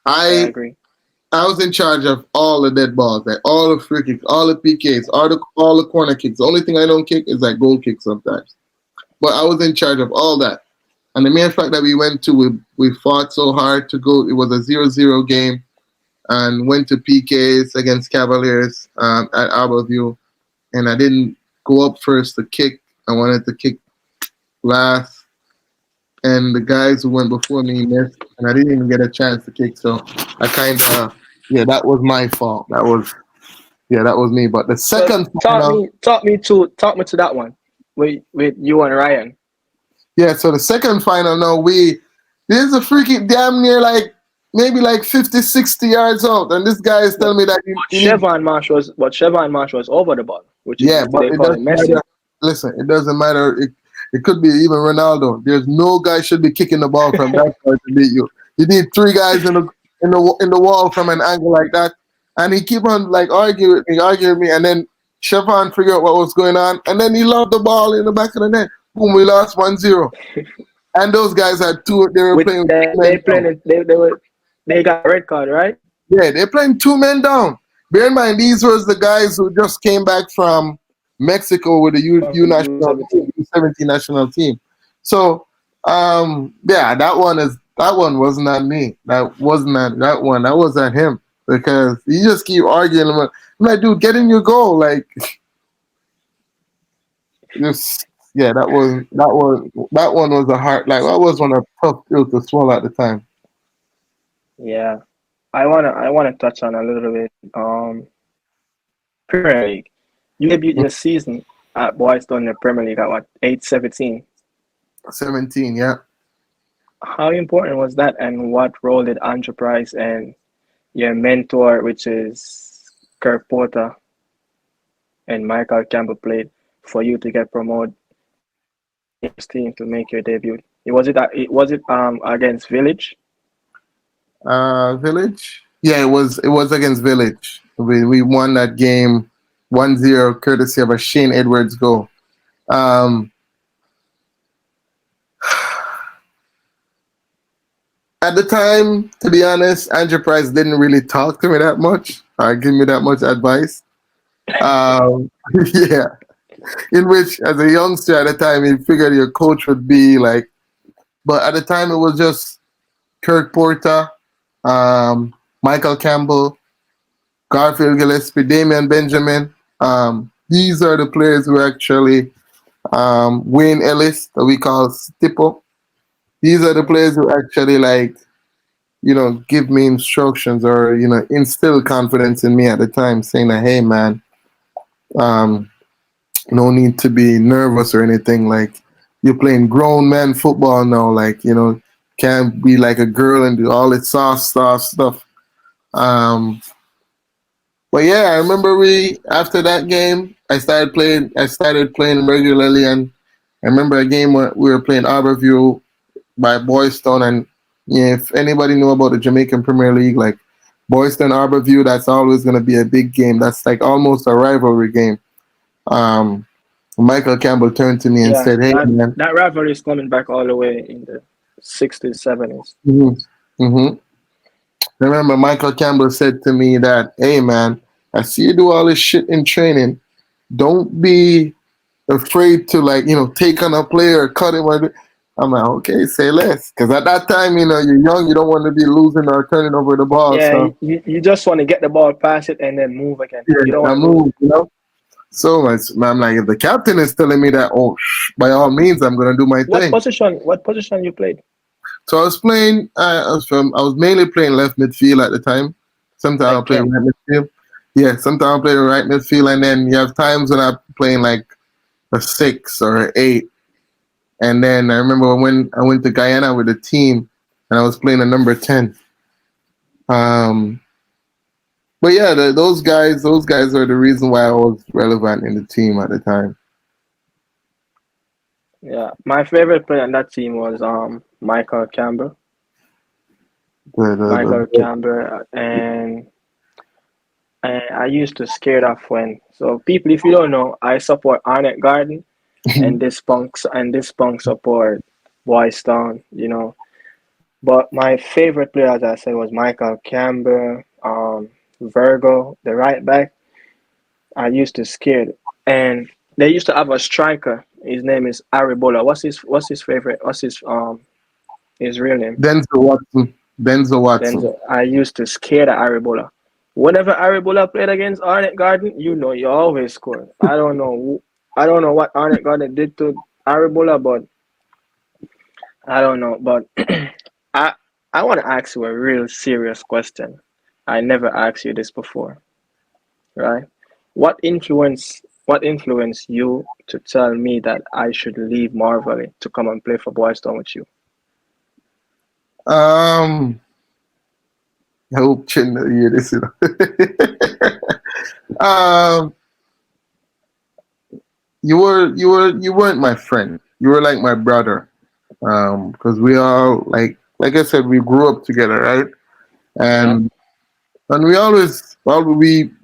I I agree. I was in charge of all the dead balls, like all the free kicks, all the PKs, all the corner kicks. The only thing I don't kick is like goal kicks sometimes. But I was in charge of all that. And the mere fact that we went to we fought so hard to go. It was a 0-0 game and went to PKs against Cavaliers at Arborview, and I didn't go up first to kick. I wanted to kick last, and the guys who went before me missed, and I didn't even get a chance to kick. So I kind of, yeah, that was my fault. That was me. But the So second final, talk me to that one with you and Ryan. yeah, so the second final, no, there's a freaking damn near like maybe like 50, 60 yards out, and this guy is But telling me that he need, Chevron Marsh was over the ball, which is yeah, but they it call it doesn't matter. Messi. Listen, it doesn't matter. It could be even Ronaldo. There's no guy should be kicking the ball from that far to beat you. You need three guys in the wall from an angle like that, and he keep on like arguing with me, and then Chevron figure out what was going on, and then he lobbed the ball in the back of the net. Boom, we lost 1-0. And those guys had two. They were With playing with two they men down. playing it, they got a red card, right? Yeah, they're playing two men down. Bear in mind, these was the guys who just came back from Mexico with the U From national team, U17. U17 national team. So, yeah, that one was not me. That was not that one. That wasn't him because you just keep arguing. I'm like, dude, get in your goal. Like, just yeah, that one was a hard. Like, that was one of tough pill to swallow at the time. Yeah, I wanna touch on a little bit. Premier League. You debut your season at Boys Done in the Premier League at what 8-17. 17, yeah. How important was that, and what role did Andrew Price and your mentor, which is Kirk Porter and Michael Campbell, played for you to get promoted in your first team to make your debut? Was it against Village? Village. Yeah, it was against Village. We won that game 1-0, courtesy of a Shane Edwards goal. Um, at the time, to be honest, Andrew Price didn't really talk to me that much or give me that much advice. Yeah, in which as a youngster at the time, he figured your coach would be like, but at the time it was just Kirk Porter, um, Michael Campbell, Garfield Gillespie, Damian Benjamin. These are the players who actually Wayne Ellis that we call Stippo. These are the players who actually like give me instructions or instill confidence in me at the time, saying that hey man, um, no need to be nervous or anything. Like you're playing grown man football now. Like can't be like a girl and do all this soft stuff. Um, But yeah, I remember we after that game, I started playing regularly, and I remember a game where we were playing Arborview by Boys Town, and yeah, if anybody knew about the Jamaican Premier League, like Boys Town Arborview, that's always going to be a big game. That's like almost a rivalry game. Um, Michael Campbell turned to me and Yeah, said, "Hey, man." that rivalry is coming back all the way in the 60s, 70s. hmm hmm Remember, Michael Campbell said to me that, "Hey, man, I see you do all this shit in training. Don't be afraid to take on a player, cut him." I'm like, okay, say less, because at that time, you're young, you don't want to be losing or turning over the ball. Yeah, So you just want to get the ball, pass it, and then move again. yeah, You don't I want to lose move, it. So much. I'm like, if the captain is telling me that, oh, by all means, I'm gonna do my What thing. position? What position you played? So I was playing. I was mainly playing left midfield at the time. Sometimes I Like play 10. right midfield. Yeah, sometimes I play right midfield, and then you have times when I'm playing like a 6 or an 8. And then I remember when I went to Guyana with the team, and I was playing a number 10. Um, but yeah, those guys are the reason why I was relevant in the team at the time. Yeah, my favorite player on that team was Michael Campbell. Michael The, Campbell, and I used to scare off when. So people, if you don't know, I support Arnett Garden, the, and this punk support Boys Town. But my favorite player, as I said, was Michael Campbell, Virgo, the right back. I used to scare it. And they used to have a striker. His name is Aribola. What's his favorite? What's his real name? Denzel Watson. Denzel Watson. Denzel. I used to scare the Aribola. Whenever Aribola played against Arnett Garden, you always score. I don't know what Arnett Garden did to Aribola, but I don't know. But I I want to ask you a real serious question. I never asked you this before, right? What influenced you to tell me that I should leave Marvelly to come and play for Boys Town with you? Um, I hope Chin hear this. um, you weren't my friend. You were like my brother. Because we all like I said, we grew up together, right? Yeah. And we always, well,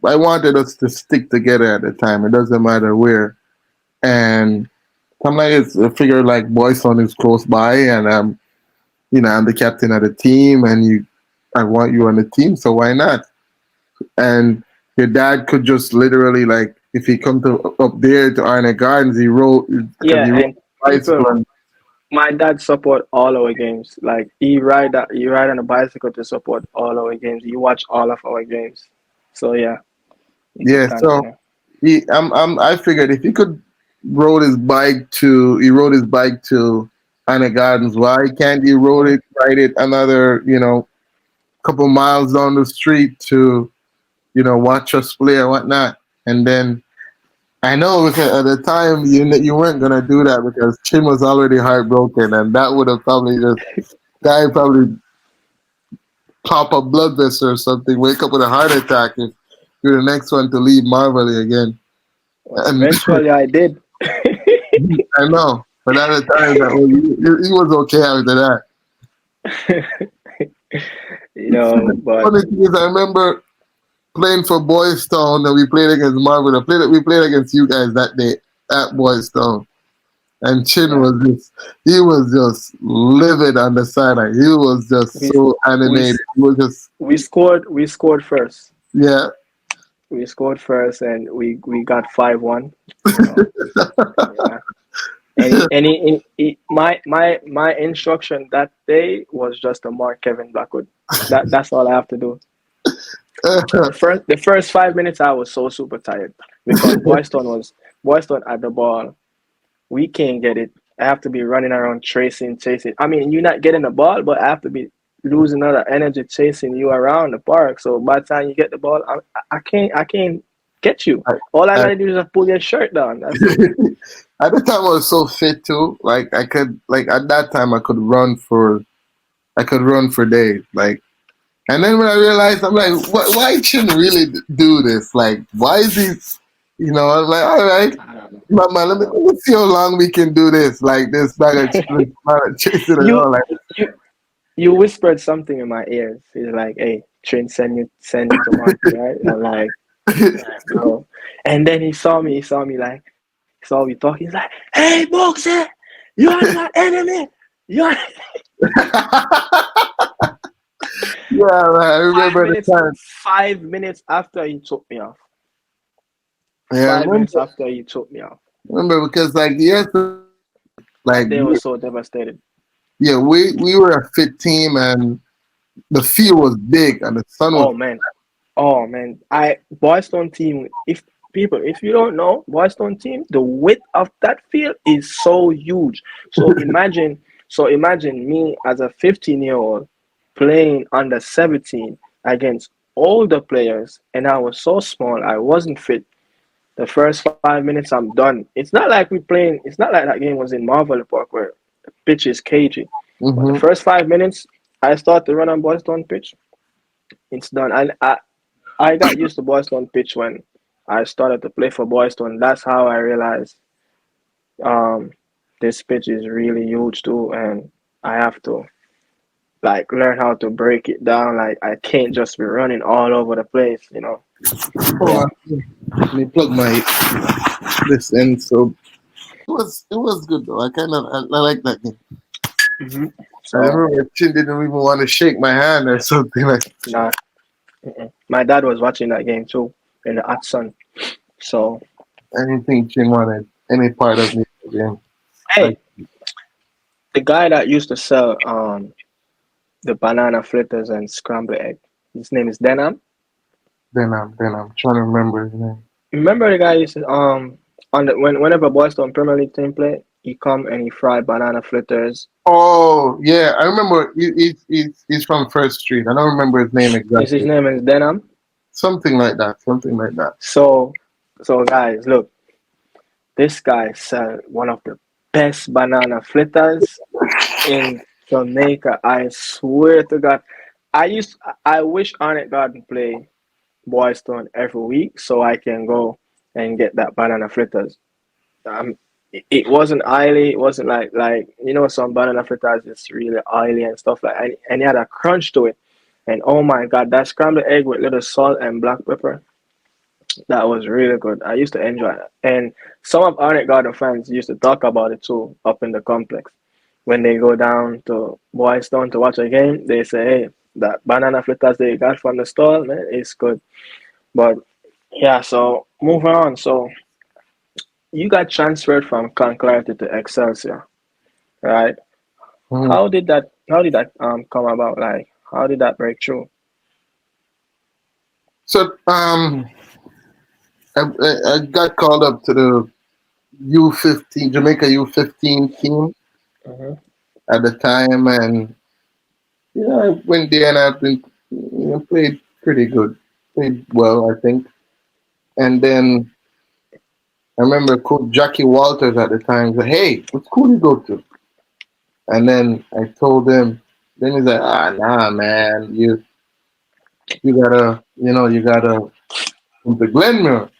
I wanted us to stick together at the time. It doesn't matter where. And I'm like, I figure like Boyson is close by, and I'm the captain of the team, and I want you on the team, so why not? And your dad could just literally like, if he come to up there to Arna Gardens, because Yeah, he rode and a people, bicycle. And my dad support all our games. Like he ride on a bicycle to support all our games. He watch all of our games. So yeah, you could yeah, so continue. I figured if he rode his bike to Anna Gardens, why can't he Hmm. ride it another, couple miles down the street to, watch us play or whatnot? And then I know because at the time you weren't gonna do that because Chin was already heartbroken, and that would have probably just guy probably pop a blood vessel or something, wake up with a heart attack if you're the next one to leave Marvelly again. Well, And eventually I did. I know, but at the time that he was okay after that. But Funny thing is, I remember playing for Boys Town and we played against Marvin. We played against you guys that day at Boys Town. And Chin yeah, was just livid on the sideline. He was just we so we animated. He was just, we scored first. yeah. We scored first, and we got 5-1. You know, yeah. My instruction that day was just to mark Kevin Blackwood. That's all I have to do. The first 5 minutes I was so super tired because Boyston at the ball. We can't get it. I have to be running around chasing. I mean, you're not getting the ball, but I have to be losing all the energy chasing you around the park. So by the time you get the ball, I can't get you. I, All I I, gotta do is just pull your shirt down. That's it. at the time I was so fit too. Like I could, like at that time I could run for days. Like, and then when I realized, I'm like, why shouldn't really do this? Like, why is he? I'm like, all right, I don't know. mama, I don't let me see how long we can do this. Like this bag of chasing it you all. Like, you you whispered something in my ears. He's like, "Hey, Trin, send you to Monty, right?" I'm like, "No." And then he saw me. He saw me like saw me talking. He's like, "Hey, boxer, you are my enemy. You are." yeah, man, I five remember the minutes. time. 5 minutes after he took me off. Yeah, I 5 minutes remember. after he took me off. Remember because like yes, That like day was so devastated. yeah, we were a fit team and the field was big and the sun was. Oh man. Oh man. I Boston team. If you don't know Boston team, the width of that field is so huge. So imagine. So imagine me as a 15-year-old playing under 17 against older players, and I was so small. I wasn't fit. The first 5 minutes, I'm done. It's not like we playing. It's not like that game was in Marvel Park where the pitch is cagey. But the Mm-hmm. first 5 minutes, I start to run on Boston pitch. It's done. And I got used to Boston pitch when I started to play for Boston. That's how I realized um, this pitch is really huge too, and I have to like learn how to break it down. Like I can't just be running all over the place. Oh, Yeah. let me plug my this in. So it was good though. I like that game. hmm I So remember Chin didn't even want to shake my hand or something like. nah, my dad was watching that game too in the hot sun. So Anything Chin wanted, any part of me again. Like hey, the guy that used to sell the banana fritters and scrambled egg, his name is Denham. then I'm trying to remember his name. Remember the guy used to on the whenever Boston Premier League team play, he come and he fry banana fritters. Oh yeah, I remember. He's from First Street. I don't remember his name Is his exactly. name is Denham. Something like that. Something like that. So guys, look, this guy sell one of the best banana fritters in Jamaica. I swear to God. I wish Arnett Garden play Boyston every week so I can go and get that banana fritters. It wasn't oily. It wasn't like some banana fritters is really oily and stuff like. And it had a crunch to it. And oh my God, that scrambled egg with little salt and black pepper, that was really good. I used to enjoy that. And some of Arnett Garden fans used to talk about it too up in the complex. When they go down to Boystown to watch a game, they say, "Hey, that banana fritters they got from the stall, man, it's good." But yeah, so moving on. So you got transferred from Conclarity to Excelsior, right? Mhm. How did that come about? Like how did that break through? So I got called up to the U15 Jamaica U15 team hmm at the time, and I went there and I've been played pretty good, played well, I think. And then I remember Coach Jackie Walters at the time said, "Hey, what school you go to?" And then I told him. Then he's like, "Ah, nah, man, you gotta come to Glenmore."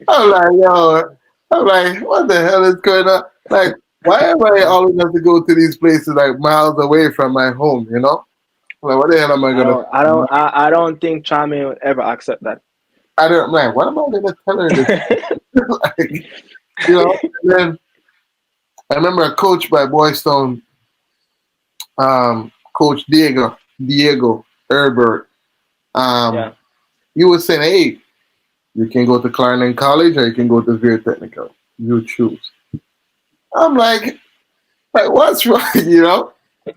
I'm like, yo, I'm like, what the hell is going on? Like, why am I always have to go to these places like miles away from my home? Like, what the hell am I I gonna? don't I don't I, I don't think Charmy would ever accept that. I don't like. What am I gonna tell her this? Like, And then I remember a coach by Boystone, Coach Diego Herbert. Um, Yeah. he was saying, "Hey, you can go to Clarendon College or you can go to Vera Technical. You choose." I'm like, what's wrong?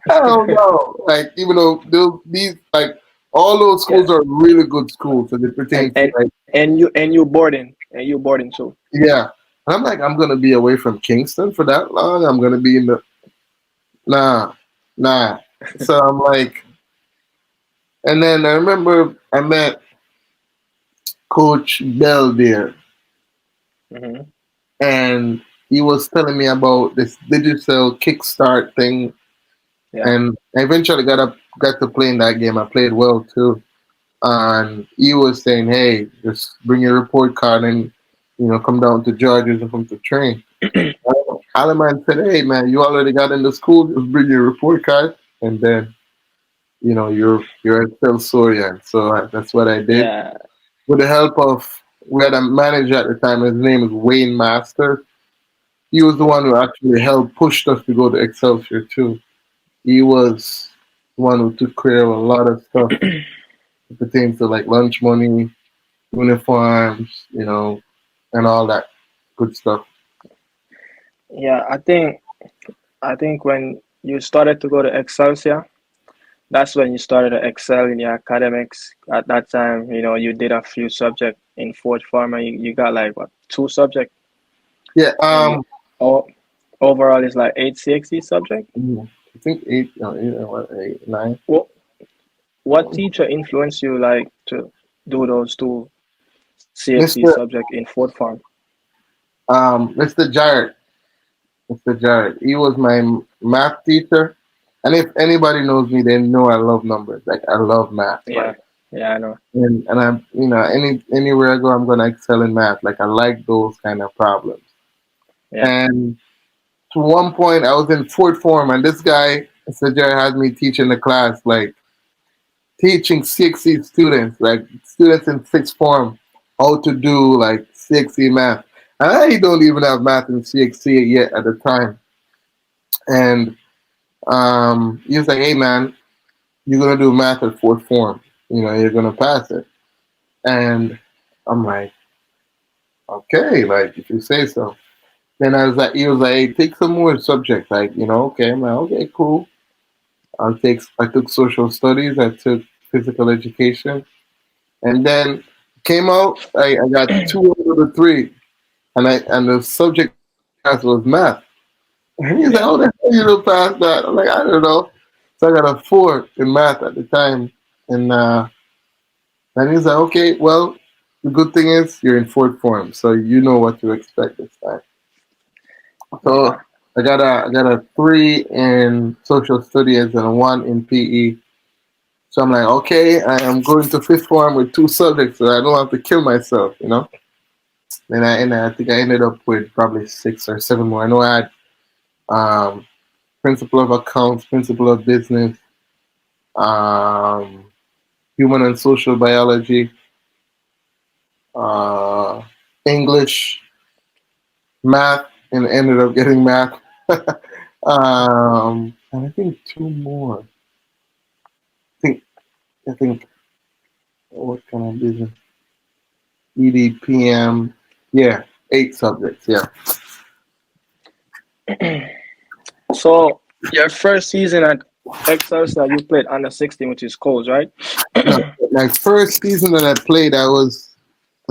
I don't know. Like, even though these like all those Yeah. schools are really good schools, so they And pertain to and like and you boarding too. yeah. And I'm like, I'm gonna be away from Kingston for that long. I'm gonna be in the nah, nah. So I'm like, and then I remember I met Coach Bell there, hmm and he was telling me about this digital kickstart thing, Yeah. and I eventually got to play in that game. I played well too. and he was saying, "Hey, just bring your report card and come down to George's and come to train." Alaman said, "Hey, man, you already got into school. Just bring your report card, and then you're at Excelsior." So that's what I did Yeah, with the help of we had a manager at the time. His name is Wayne Master. He was the one who okay. actually helped pushed us to go to Excelsior too. He was the one who took care of a lot of stuff that pertains to like lunch money, uniforms, and all that good stuff. Yeah, I think when you started to go to Excelsior, that's when you started to excel in your academics. At that time, you did a few subjects in fourth form, and you got like what, two subjects, Yeah. and o- overall it's like eight CXC subject. I think eight, no, eight, what, eight, nine. What what teacher influenced you like to do those two CXC Mister subject in fourth form? Mr. Jarrett, Mr. Jarrett. He was my math teacher, and if anybody knows me, they know I love numbers. Like I love math. Yeah, Like yeah, I know. and I'm anywhere I go, I'm gonna excel in math. Like I like those kind of problems. Yeah, And to one point, I was in fourth form, and this guy, Mr. Jarrett, had me teaching the class like teaching CXC students, like students in sixth form, how to do like CXC math. And I don't even have math in CXC yet at the time. And he was like, "Hey man, you're gonna do math at fourth form. You're gonna pass it." And I'm like, "Okay, like if you say so." Then he was like, "Hey, take some more subjects, like okay." I'm like, "Okay, cool." I took social studies. I took physical education. And then came out, I got two out of the three, and the subject I passed was math. And he's like, "How yeah, the hell you don't pass that?" I'm like, "I don't know." So I got a four in math at the time, and he's like, "Okay, well, the good thing is you're in fourth form, so you know what to expect this time." So yeah, I got a three in social studies and a one in PE. So I'm like, okay, I am going to fifth form with two subjects, so I don't have to kill myself. And I think I ended up with probably six or seven more. I know I had um, principle of accounts, principle of business, um, human and social biology, uh, English, math, and ended up getting math. And I think two more. I think what kind of business? EDPM. Yeah, eight subjects. Yeah. So your first season at Excelsior, you played under 16, which is Coles, right? No, my first season that I played, I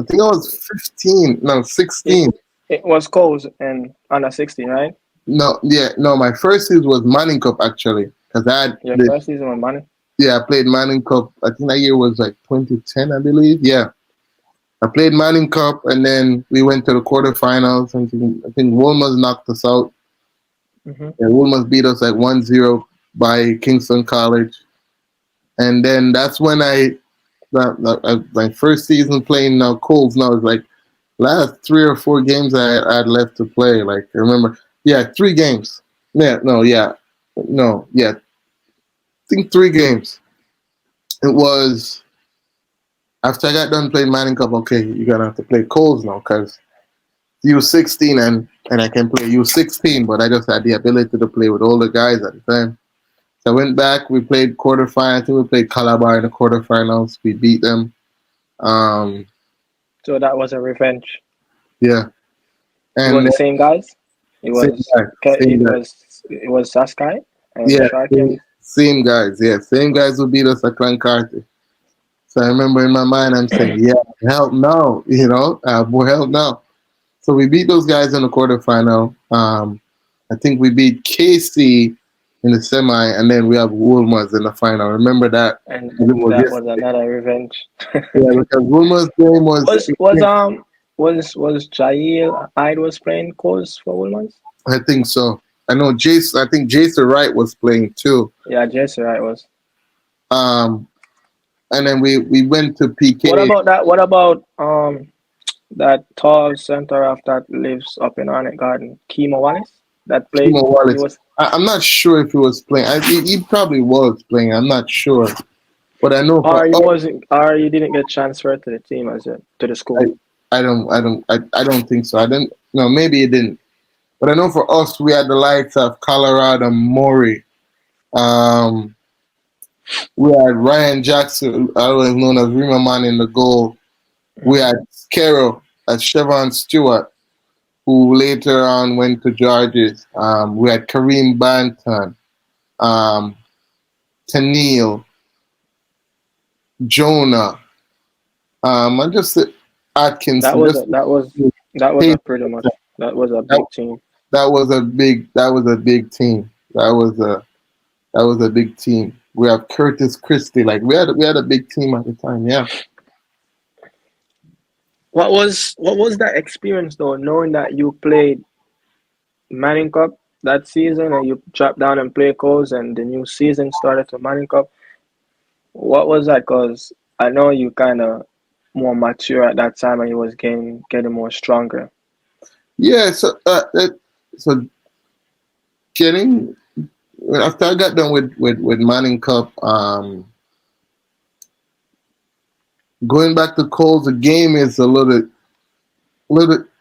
think I was 15, no, It 16. it was Coles and under 16, right? No, yeah, no, my first season was Manning Cup actually, because Your first season with Money. I played Manning Cup. I think that year was like 2010, I believe. Yeah, I played Manning Cup, and then we went to the quarterfinals, and I think Wolmer's knocked us out. Hmm. And Wolmer's beat us like 1-0 by Kingston College, and then that's when my first season playing now Colts now is like last 3 or 4 games I had left to play. Like I remember, yeah, 3 games. Yeah, no, yeah, no, yeah. I think 3 games. It was after I got done playing Manning Cup. Okay, you're gonna have to play Coles now because U16 and I can play U16, but I just had the ability to play with older guys at the time. So I went back. We played quarterfinals. I think we played Calabar in the quarterfinals. We beat them. Um, So that was a revenge. yeah, It was and the same guys. It same was guy, same guy. it was Saskai and Yeah, Sharky, I same, guess. same guys. Yeah, same guys who beat us at Clancarty. So I remember in my mind, I'm saying, yeah, help now, boy, help now. So we beat those guys in the quarterfinal. I think we beat KC in the semi, and then we have Wolmer's in the final. Remember that? And It was that was yesterday. another revenge. Yeah, because Wolmer's game was, Was Jail Hyde was playing calls for Woolmans? I think so. I know Jason. I think Jason Wright was playing too. Yeah, Jesse, right, was. Um, and then we went to What PK. about that? What about that tall center half that lives up in Arnett Garden, Kimo Wallace, that played? Timo He Wallace. was, I'm not sure if he was playing. He probably was playing. I'm not sure, but I know for or he us, wasn't, or he didn't get transferred to the team as yet to the I, school. I don't think so. I didn't. No, maybe he didn't. But I know for us, we had the likes of Colorado Murray. Um, we had Ryan Jackson, otherwise known as Rima Man, in the goal. We Hmm. had Carroll as Chevron Stewart, who later on went to Georges. We had Kareem Banton, um, Tennille, Jonah, and just That Atkinson. was Just a that was that was hey, a pretty much that was a that, big team. that was a big team. That was a big team. We have Curtis Christie. Like we had a big team at the time. Yeah. What was that experience though, knowing that you played Manning Cup that season and you dropped down and play Coles and the new season started to Manning Cup? What was that? Because I know you kind of more mature at that time and you was getting more stronger. Yeah. So getting after I got done with Manning Cup, going back to Coles, the game is a little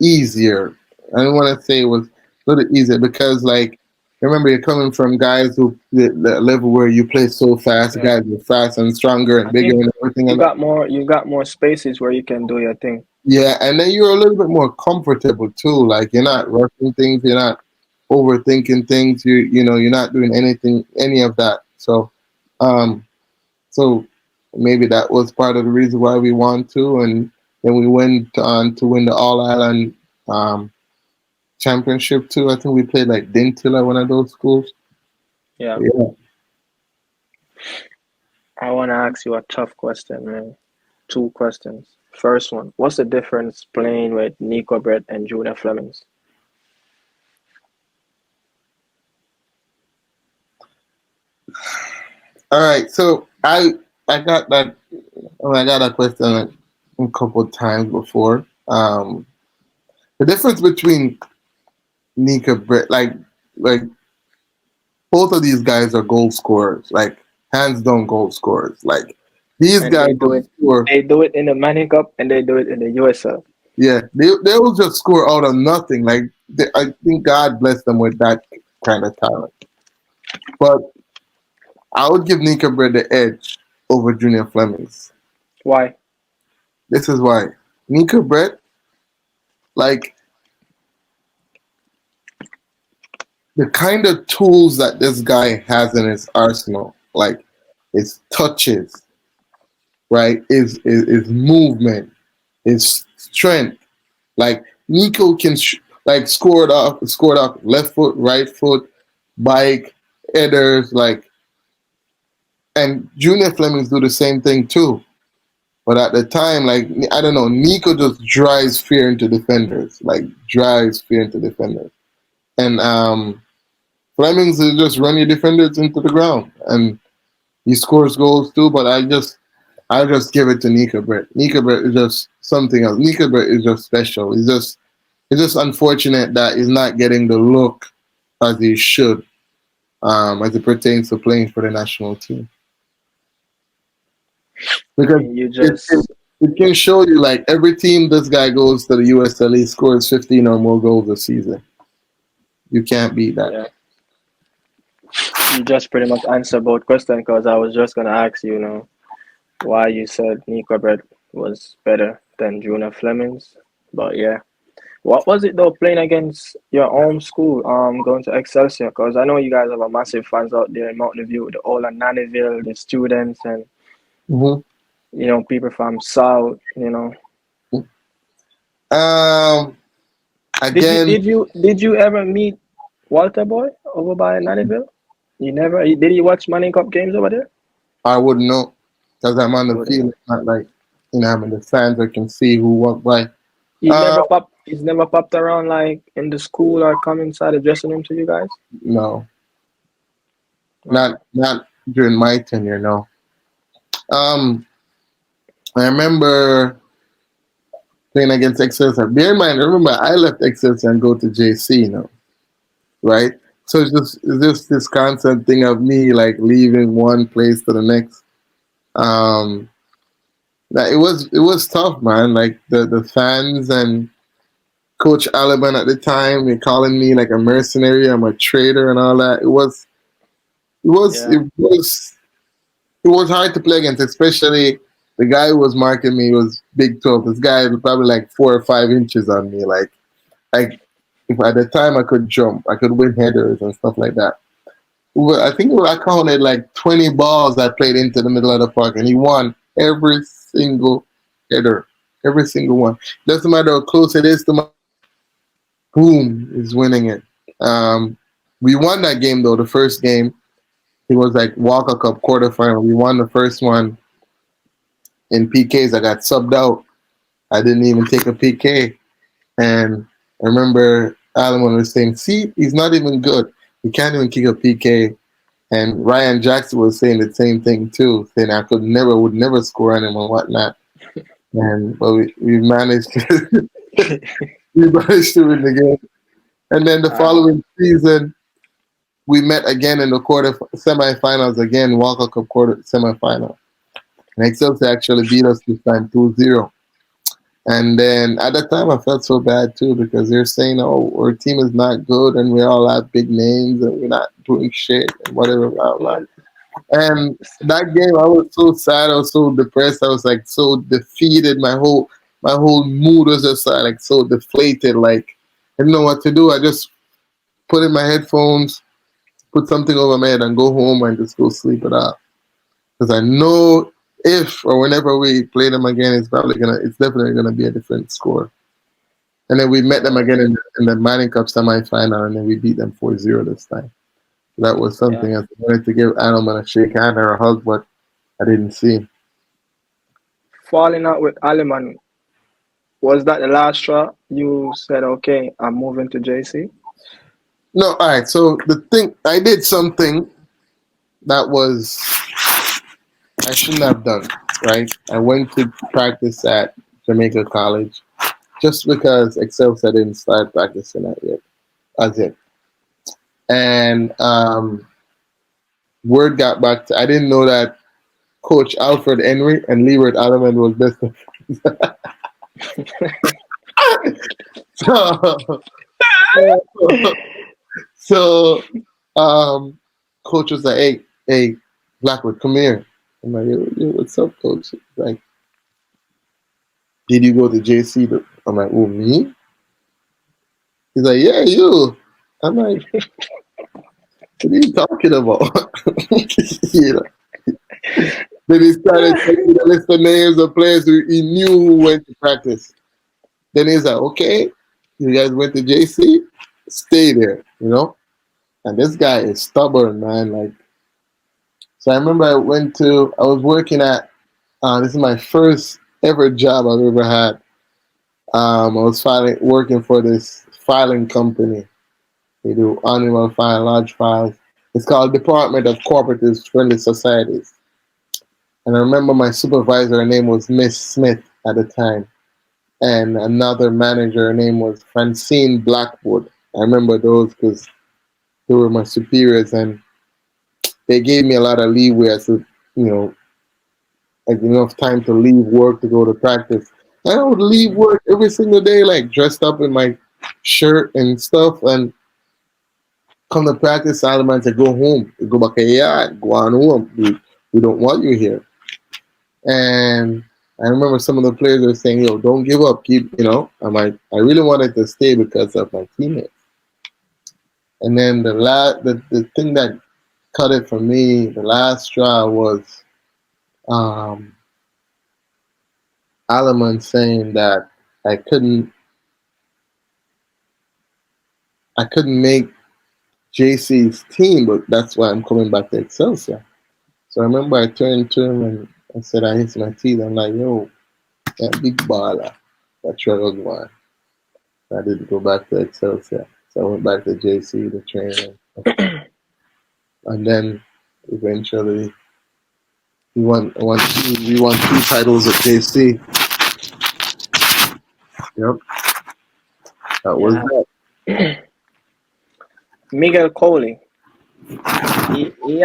easier. I don't want to say it was a little easier because, like, remember, you're coming from guys who the level where you play so fast, Yeah. guys are fast and stronger and I bigger think and everything. you got more spaces where you can do your thing. Yeah, and then you're a little bit more comfortable too. Like you're Yeah. not rushing things, you're not overthinking things. You're not doing any of that. Um, so maybe that was part of the reason why we won too, and then we went on to win the All Island um, championship too. I think we played like Dintilla, one of those schools. Yeah. Yeah. I want to ask you a tough question, man. Two questions. First one, what's the difference playing with Nico Brett and Junior Flemmings? All right. So I got that. I got that question like a couple of times before. The difference between Nika Brett, like both of these guys are goal scorers, like hands down goal scorers. Like these And guys they do will it score. they do it in the Manning Cup and they do it in the USL. Yeah, they will just score out of nothing. Like I think God bless them with that kind of talent. But I would give Nika Brett the edge over Junior Flemmings. Why? This is why Nika Brett, like the kind of tools that this guy has in his arsenal, like his touches, right? His movement, his strength. Like Neco can like scored off left foot, right foot, bike, headers, like, and Junior Flemings do the same thing too. But at the time, like I don't know, Nico just drives fear into defenders, like drives fear into defenders, and Flemings is just run your defenders into the ground, and he scores goals too. But I just give it to Nika Brett. Nika Brett is just something else. Nika Brett is just special. It's just unfortunate that he's not getting the look as he should, as it pertains to playing for the national team. I Because mean, you it, it, just it can show you like every team this guy goes to the USL, he scores 15 or more goals a season. You can't beat that. yeah, you just pretty much answered both questions because I was just gonna ask you, why you said Nico Brett was better than Junior Flemmings. But yeah. What was it though playing against your home school, going to Excelsior? Because I know you guys have a massive fans out there in Mountain View, the whole of Nannyville, the students, and Mm-hmm. people from South. Um, Did you Again, did you did you ever meet Walter Boy over by Nannyville? You never. Did he watch Manning Cup games over there? I wouldn't know because I'm on You the wouldn't field. know. It's not like I'm in the stands. I can see who walked by. He Uh, never popped. He's never popped around like in the school or come inside the dressing room to you guys. no, Wow. not during my tenure. No. I remember playing against Excelsior. Bear in mind, remember I left Excelsior and go to JC, right? So it's just this constant thing of me like leaving one place to the next. Um, that it was tough, man. Like the fans and Coach Alabama at the time, they calling me like a mercenary, I'm a traitor, and all that. It was Yeah, it was it was hard to play against, especially the guy who was marking me was big tough. This guy was probably like 4 or 5 inches on me. Like if at the time I could jump, I could win headers and stuff like that. Well, I think I counted like 20 balls I played into the middle of the park, and he won every single header, every single one. Doesn't matter how close it is to my boom, is winning it. We won that game though. The first game, it was like Walker Cup quarterfinal. We won the first one in PKs. I got subbed out. I didn't even take a PK, and I remember Alan was saying, "See, he's not even good. He can't even kick a PK." And Ryan Jackson was saying the same thing too, saying I would never score on him and whatnot. And but we managed to we managed to win the game. And then the uh, following season, we met again in the quarter semifinals again, Walker Cup quarter semifinal. And Excelsior actually beat us this time 2-0. And then at the time, I felt so bad too because they're saying, "Oh, our team is not good, and we all have big names, and we're not doing shit, and whatever, blah blah." well, And that game, I was so sad. I was so depressed. I was like so defeated. My whole mood was just like so deflated. Like I didn't know what to do. I just put in my headphones, put something over my head, and go home and just go sleep it off. Because I know if or whenever we play them again, it's definitely gonna be a different score. And then we met them yeah, again in the Manning Cup semifinal, and then we beat them 4-0 this time. That was yeah. something I wanted to give Adelman a shake hand or a hug, but I didn't see. Falling out with Aliman, was that the last straw? You said, okay, I'm moving to JC. No, all right. So the thing, I did something that was I shouldn't have done. Right, I went to practice at Jamaica College just because Excelsior didn't start practicing that yet, as it. And word got back to I didn't know that Coach Alfred Henry and Leeward Alleman was best of so, so coach was like, hey, Blackwood, come here. I'm like, yo, what's up, coach? He's like, did you go to JC? I'm like, oh, me? He's like, yeah, you. I'm like, what are you talking about? you know? Then he started taking a list of names of players who he knew who went to practice. Then he's like, okay, you guys went to JC? Stay there. And this guy is stubborn, man. Like, so I remember I was working at, this is my first ever job I've ever had. I was working for this filing company. They do annual file, large files. It's called Department of Cooperative Friendly Societies. And I remember my supervisor, her name was Miss Smith at the time. And another manager, her name was Francine Blackwood. I remember those because they were my superiors and they gave me a lot of leeway as to, you know, like enough time to leave work to go to practice. And I would leave work every single day, like dressed up in my shirt and stuff, and come to practice. Solomon said, "Go home, go back here, go on home. We don't want you here." And I remember some of the players were saying, "Yo, don't give up, keep." I'm like, I really wanted to stay because of my teammates. And then the thing that cut it for me, the last straw was um, Alaman saying that I couldn't I couldn't make JC's team, but that's why I'm coming back to Excelsior. So I remember I turned to him and I said I hit my teeth. I'm like, yo, that big baller, that Trevor one. I didn't go back to Excelsior. So I went back to JC to train. And then eventually we won two titles at JC. Yep, that was Yeah. that. Miguel Coley. He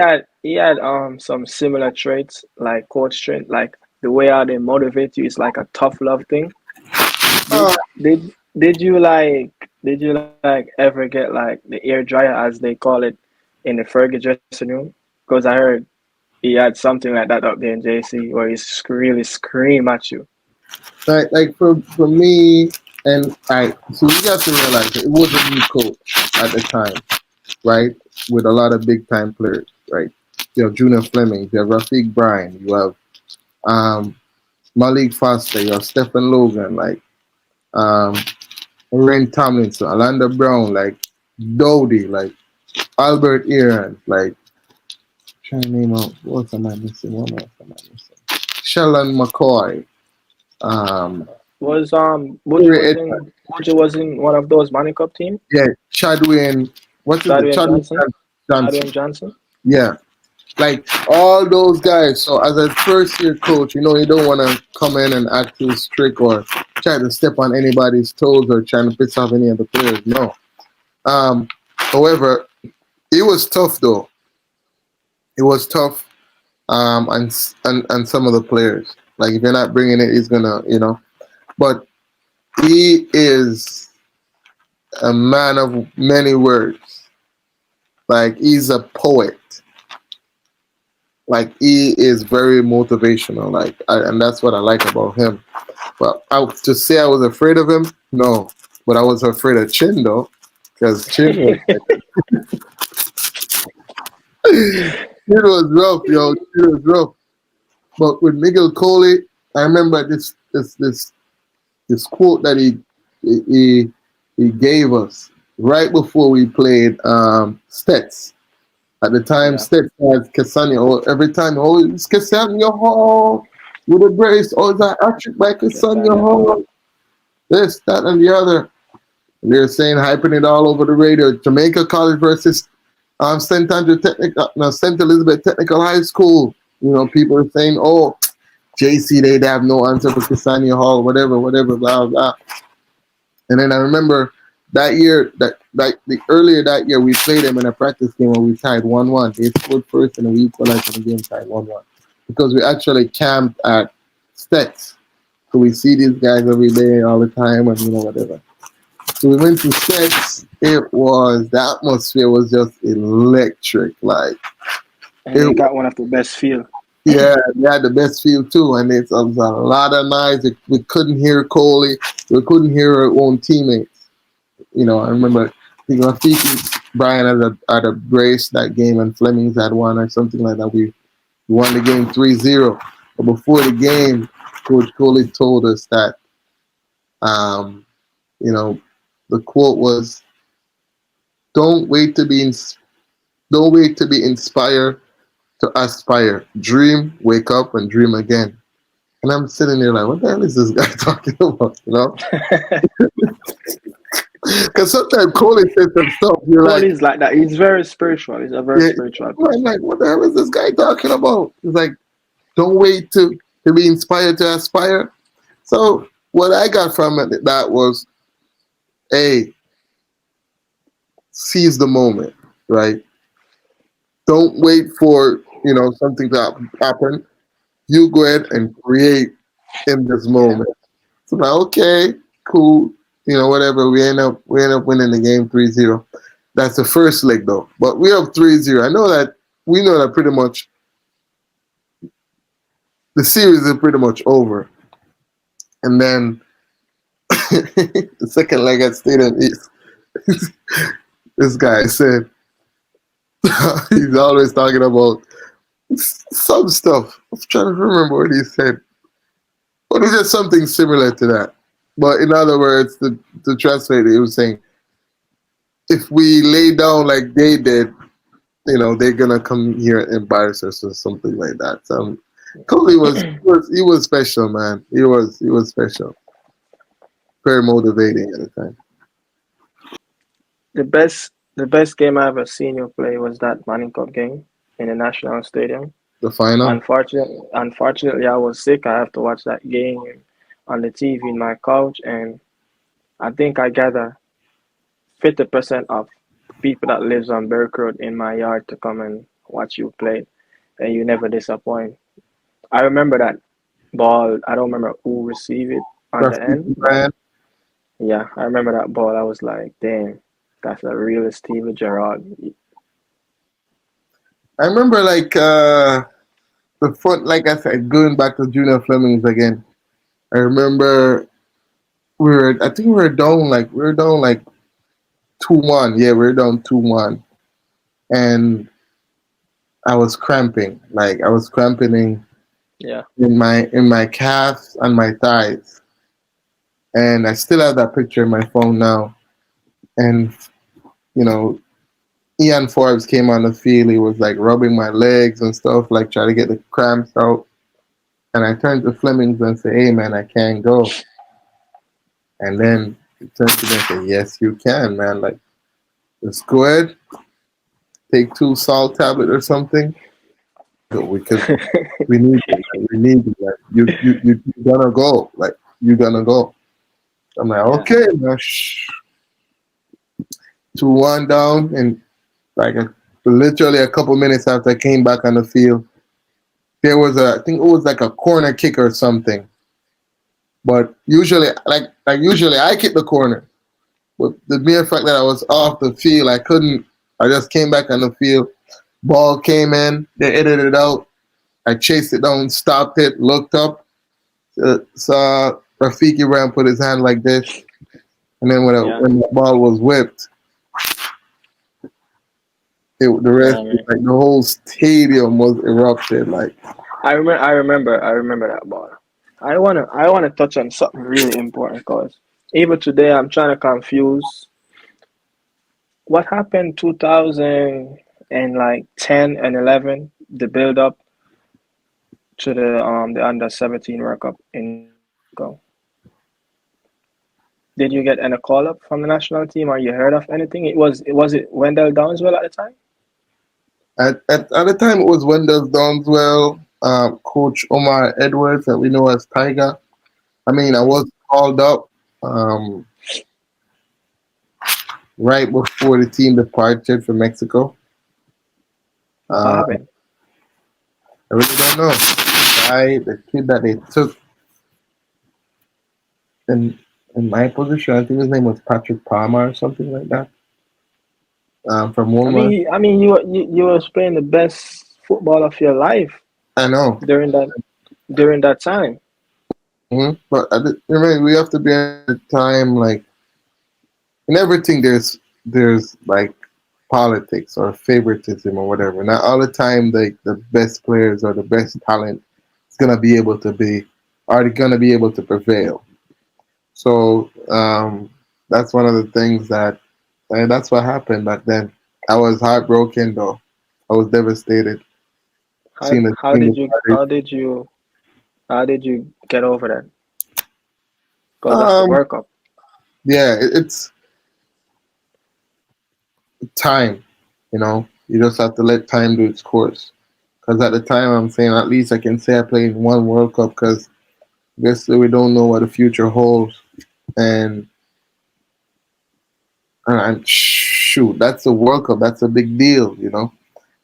had some similar traits like coach trait, like the way how they motivate you is like a tough love thing. Uh, Did you like ever get like the air dryer as they call it in the Fergie dressing room? Because I heard he had something like that up there in JC where he's really scream at you. like for me, and I so you got to realize that it was a new coach at the time, right? With a lot of big time players, right? You have Junior Flemmings, you have Rafiq Bryan, you have um, Malik Foster, you have Stephen Logan, like um, Ren Tomlinson, Alanda Brown, like Dodie, like Albert Aaron, like trying to name out what am I missing? What else am I missing? Sheldon McCoy, um, Was Buju Corey was Edwards, in Buju was in one of those Money Cup team? yeah, Chadwin, what is it? Chadwick Chadwin Johnson, Johnson, Chadwick Johnson. yeah, like all those guys. So as a first year coach, you don't want to come in and act too strict or try to step on anybody's toes or trying to piss off any of the players. No. However, it was tough though. It was tough, and some of the players. Like if you're not bringing it, he's gonna. But he is a man of many words. Like he's a poet. Like he is very motivational. And that's what I like about him. But to say I was afraid of him, no. But I was afraid of Chin though, because Chin was Chin was rough, yo. Chin was rough. But with Miguel Coley, I remember this quote that he he gave us right before we played Stets. At the time, Yeah, Stets had Casania. Every time, oh, it's Casania Hall with a brace. Oh, is that hat by Casania Cassandra Hall. Hall? This, that, and the other. And they're saying, hyping it all over the radio. Jamaica College versus St. Andrew Technical, no, St. Elizabeth Technical High School. People are saying, oh, JC, they'd have no answer for Cassania Hall, whatever, whatever, blah, blah. And then I remember that year, the earlier that year, we played them in a practice game where we tied 1-1. They scored first and we equalized in the game, tied 1-1. Because we actually camped at Stets. So we see these guys every day, all the time, and whatever. So we went to Stets. The atmosphere was just electric. Like, And they it, got one of the best field. yeah, they had the best field too. And it was a lot of noise. We couldn't hear Coley. We couldn't hear our own teammates. I remember Rafiki Brian had a brace that game and Flemmings had one or something like that. We won the game 3-0. But before the game, Coach Coley told us that, um, you know, the quote was, "Don't wait to be don't wait to be inspired to aspire. Dream, wake up, and dream again." And I'm sitting there like, what the hell is this guy talking about? Because sometimes Coley says some stuff. You're Cole like, is like that. He's very spiritual. He's a very yeah, spiritual I'm person. like, what the hell is this guy talking about? He's like, don't wait to be inspired to aspire. So what I got from it that was, hey, seize the moment, right? Don't wait for something to happen. You go ahead and create in this Yeah. moment. So I'm like, okay, cool, whatever. We end up winning the game 3-0. That's the first leg though. But we have 3-0. We know that pretty much the series is pretty much over. And then the second leg at Stadium East, this guy said he's always talking about some stuff. I'm trying to remember what he said. But it's just something similar to that. But in other words, to translate it, he was saying, if we lay down like they did, they're gonna come here and embarrass us or something like that. So Coley was special, man. He was special. Very motivating at the time. The best game I ever seen you play was that Manning Cup game in the National Stadium. The final. Unfortunately, I was sick. I have to watch that game on the TV in my couch, and I think I gathered 50% of people that lives on Berk Road in my yard to come and watch you play, and you never disappoint. I remember that ball. I don't remember who received it on the end, Graffiti but man. yeah, I remember that ball. I was like, damn, that's a real Steven Gerrard. I remember like the front, like I said, going back to Junior Flemmings again. I remember I think we were down like 2-1. Yeah, we were down 2-1, and I was cramping. Like I was cramping Yeah, in my calves and my thighs, and I still have that picture in my phone now. And you know, Ian Forbes came on the field. He was like rubbing my legs and stuff, like trying to get the cramps out. And I turned to Flemmings and said, "Hey man, I can't go." And then he turned to me and said, "Yes, you can, man. Like, just go ahead, take 2 salt tablet or something, because we need it. Like, we need it. Like, you gonna go. Like, you gonna go." I'm like, yeah. "Okay, man." 2-1 down, and like literally a couple minutes after I came back on the field, there was I think it was like a corner kick or something. But usually, usually I kick the corner. But the mere fact that I was off the field, I couldn't. I just came back on the field. Ball came in. They edited it out. I chased it down, stopped it, looked up, saw Rafiki Ram put his hand like this, and then Yeah, when the ball was whipped, the rest, yeah, man. like the whole stadium was erupted. Like, I remember that ball. I wanna touch on something really important because even today I'm trying to confuse what happened 2000 and like 10 and 11, the build up to the under 17 World Cup in Mexico. Did you get any call up from the national team or you heard of anything? Was it Wendell Downswell at the time? at the time, it was Wendell Donswell, Coach Omar Edwards, that we know as Tiger. I mean, I Hmm. was called up um, right before the team departed for Mexico. What Uh, happened? I really don't know. The kid that they took in in my position, I think his name was Patrick Palmer or something like that, from Walmart. I mean, you was playing the best football of your life I know. during that time. But I mean, we have to be at the time, like in everything. There's like politics or favoritism or whatever. Not all the time, the best players or the best talent is gonna be able to be are gonna be able to prevail. So that's one of the things that and that's what happened back then. I was heartbroken though. I was devastated seeing the How team did you departed. how did you get over that? Because of the Um, World Cup. yeah, it's time. You know, you just have to let time do its course. Because at the time, I'm saying at least I can say I played in one World Cup. Because obviously we don't know what the future holds, and and shoot, that's a World Cup. That's a big deal. You know,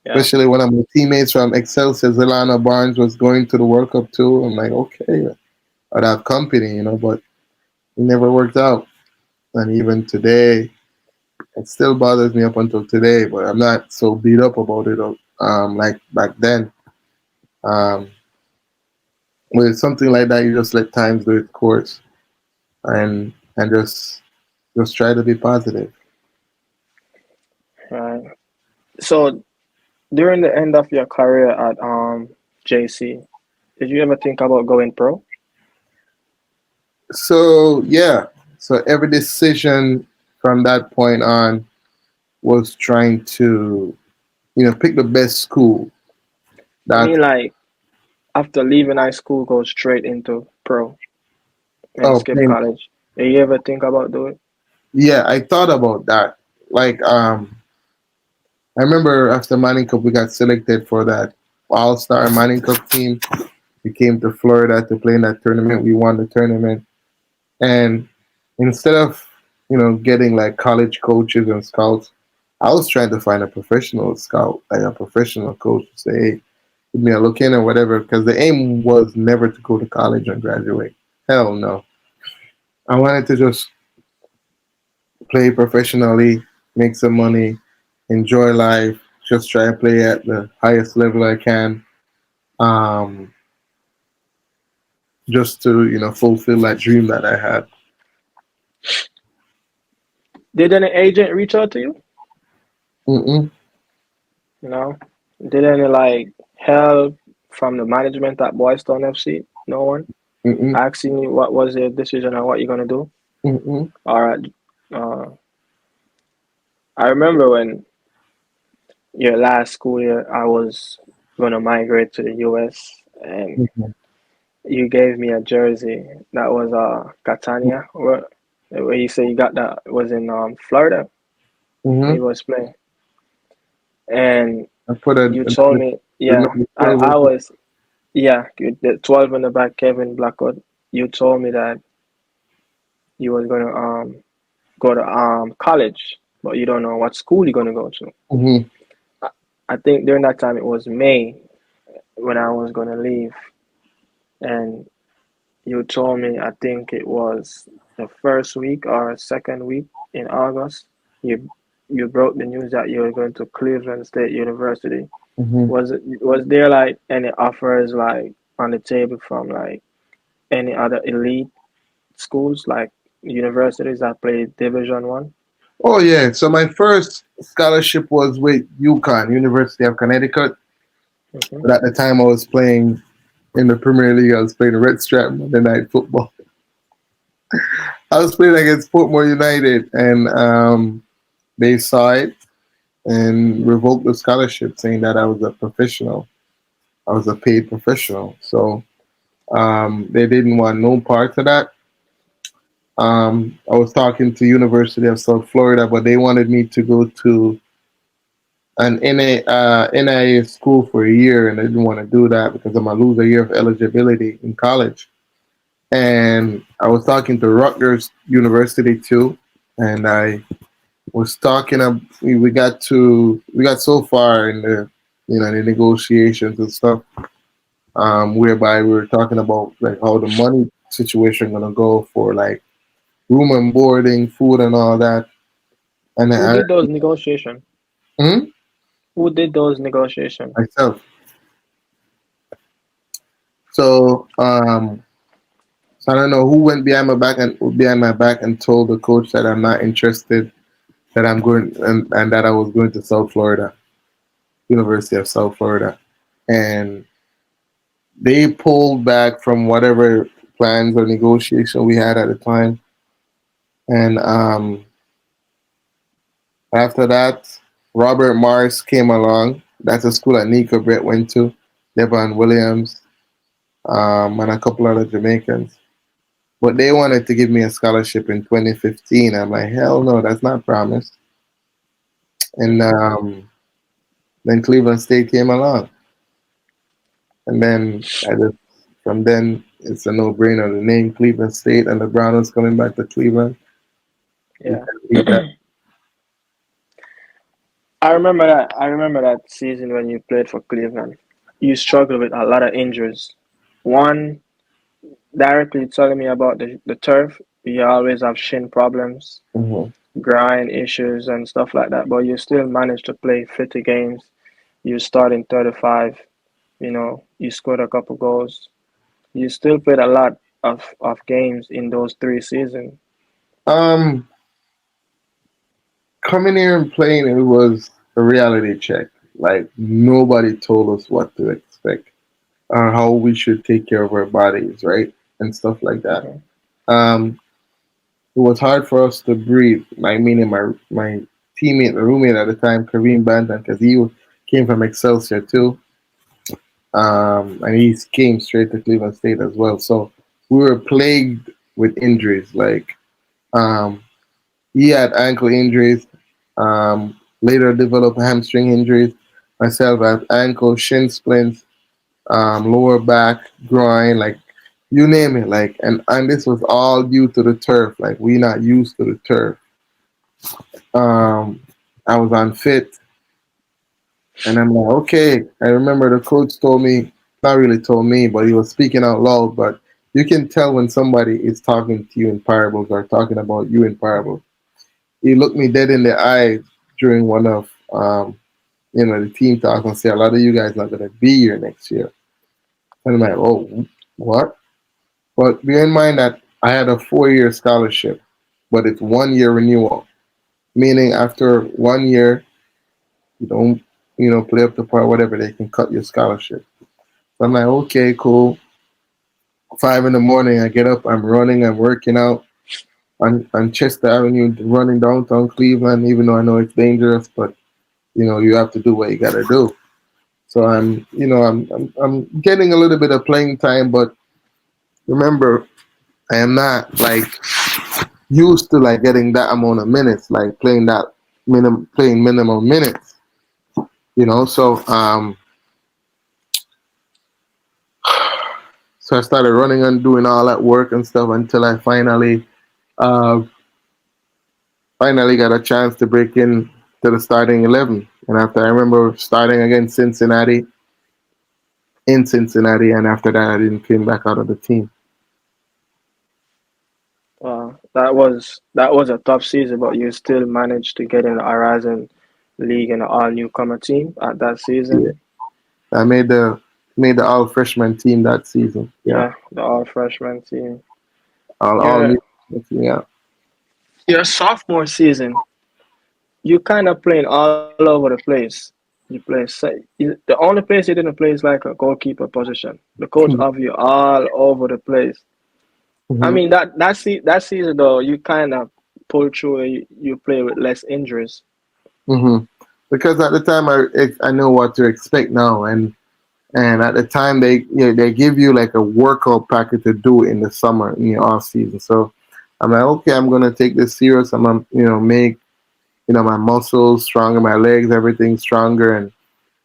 Yeah. especially when my teammates from Excelsior, Zelana Barnes was going to the World Cup too. I'm like, okay, I'd have company. You know, but it never worked out. And even today, it still bothers me up until today. But I'm not so beat up about it. Like back then. Um, with something like that, you just let times do its course, and just try to be positive. Right. So during the end of your career at JC, did you ever think about going pro? So yeah, so every decision from that point on was trying to pick the best school. I That mean, like after leaving high school, go straight into pro and oh skip man, college. Did you ever think about doing? yeah, I thought about that. Like I remember after Manning Cup we got selected for that all-star Manning Cup team. We came to Florida to play in that tournament. We won the tournament, and instead of getting like college coaches and scouts, I was trying to find a professional scout, like a professional coach, to say, hey, give me a look in or whatever. Because the aim was never to go to college and graduate. Hell no. I wanted to just play professionally, make some money, enjoy life, just try to play at the highest level I can, um, just to fulfill that dream that I had. Did any agent reach out to you? Mm-mm, You know, did any like help from the management at Boystone FC? No one mm-mm, asking you what was your decision and what you're gonna do. mm-mm, All right. Uh, I remember when your last school year, I was gonna migrate to the US, and mm-mm, you gave me a jersey that was Catania, where you say you got that was in Florida. mm-hmm. He was playing, and I put a, you told me, the yeah, number I 12 I was yeah, the 12 in the back, Kevin Blackwood. You told me that you was gonna go to college, but you don't know what school you're gonna go to. mm-hmm, I, I think during that time it was May when I was gonna leave, and you told me I think it was the first week or second week in August. You broke the news that you were going to Cleveland State University. mm-hmm. Was there like any offers like on the table from like any other elite schools like universities that play Division One? Oh yeah. So my first scholarship was with UConn, University of Connecticut. Hmm. But at the time I was playing in the Premier League, I was playing Red Strap Monday Night Football. I was playing against Portmore United, and they saw it and revoked the scholarship, saying that I was a professional. I was a paid professional, so they didn't want no part of that. I was talking to University of South Florida, but they wanted me to go to an NIA school for a year, and I didn't want to do that because I'm gonna lose a year of eligibility in college. And I was talking to Rutgers University too, and I was talking. We got so far in the negotiations and stuff, whereby we were talking about like how the money situation gonna go for like room and boarding, food, and all that. And Who I did those negotiations? hmm, Who did those negotiations? myself. So so I don't know who went behind my back and told the coach that I'm not interested, that I'm going and that I was going to South Florida, University of South Florida, and they pulled back from whatever plans or negotiation we had at the time. And after that, Robert Morris came along. That's a school that Neco Brett went to, Devon Williams, and a couple other Jamaicans. But they wanted to give me a scholarship in 2015. I'm like, hell no, that's not promised. And Hmm. then Cleveland State came along. And then from then, it's a no-brainer. The name Cleveland State and the Browns coming back to Cleveland. You Yeah. can't beat that. I remember that. I remember that season when you played for Cleveland. You struggled with a lot of injuries. One directly telling me about the turf. You always have shin problems, Mm-hmm. grind issues, and stuff like that. But you still managed to play 50 games. You started in 35. You scored a couple goals. You still played a lot of games in those 3 seasons. Um, Coming here and playing, it was a reality check. Like nobody told us what to expect or how we should take care of our bodies, right, and stuff like that. Hmm. Um, it was hard for us to breathe. I mean, my teammate, my roommate at the time, Kareem Banton, because he came from Excelsior too, and he came straight to Cleveland State as well. So we were plagued with injuries. Like um, he had ankle injuries, later developed hamstring injuries, myself. I have ankle, shin splints, lower back, groin, like you name it. Like, and this was all due to the turf. Like, we not used to the turf. Um, I was unfit, and I'm like, okay. I remember the coach told me, not really told me, but he was speaking out loud. But you can tell when somebody is talking to you in parables or talking about you in parables. He looked me dead in the eye during one of the team talk and say a lot of you guys not gonna be here next year. And I'm like, oh, what? But bear in mind that I had a 4 year scholarship, but it's 1 year renewal, meaning after 1 year you don't play up the part whatever they can cut your scholarship. So I'm like, okay, cool. 5 in the morning, I get up, I'm running, I'm working out on Chester Avenue, running downtown Cleveland, even though I know it's dangerous, but you have to do what you gotta do. So I'm getting a little bit of playing time, but remember, I am not like used to like getting that amount of minutes, like playing minimum minutes. So I started running and doing all that work and stuff until I uh, finally got a chance to break in to the starting 11. And after I remember starting against Cincinnati in Cincinnati, and after that I didn't came back out of the team. That was a tough season, but you still managed to get in the Horizon League and an all newcomer team at that Yeah. season. I made the all freshman team that season. Yeah, Yeah, the all freshman team. all Your new. Yeah. your sophomore season, you kind of playing all over the place. The only place you didn't play is like a goalkeeper position. The coach have you all over the place. I hmm mean that season though, you kind of pull through. And you play with less injuries. hmm Because at the time I know what to expect now, and at the time they give you like a workout package to do in the summer in your off season. So I'm like, okay, I'm gonna take this serious. I'm gonna make my muscles stronger, my legs, everything stronger and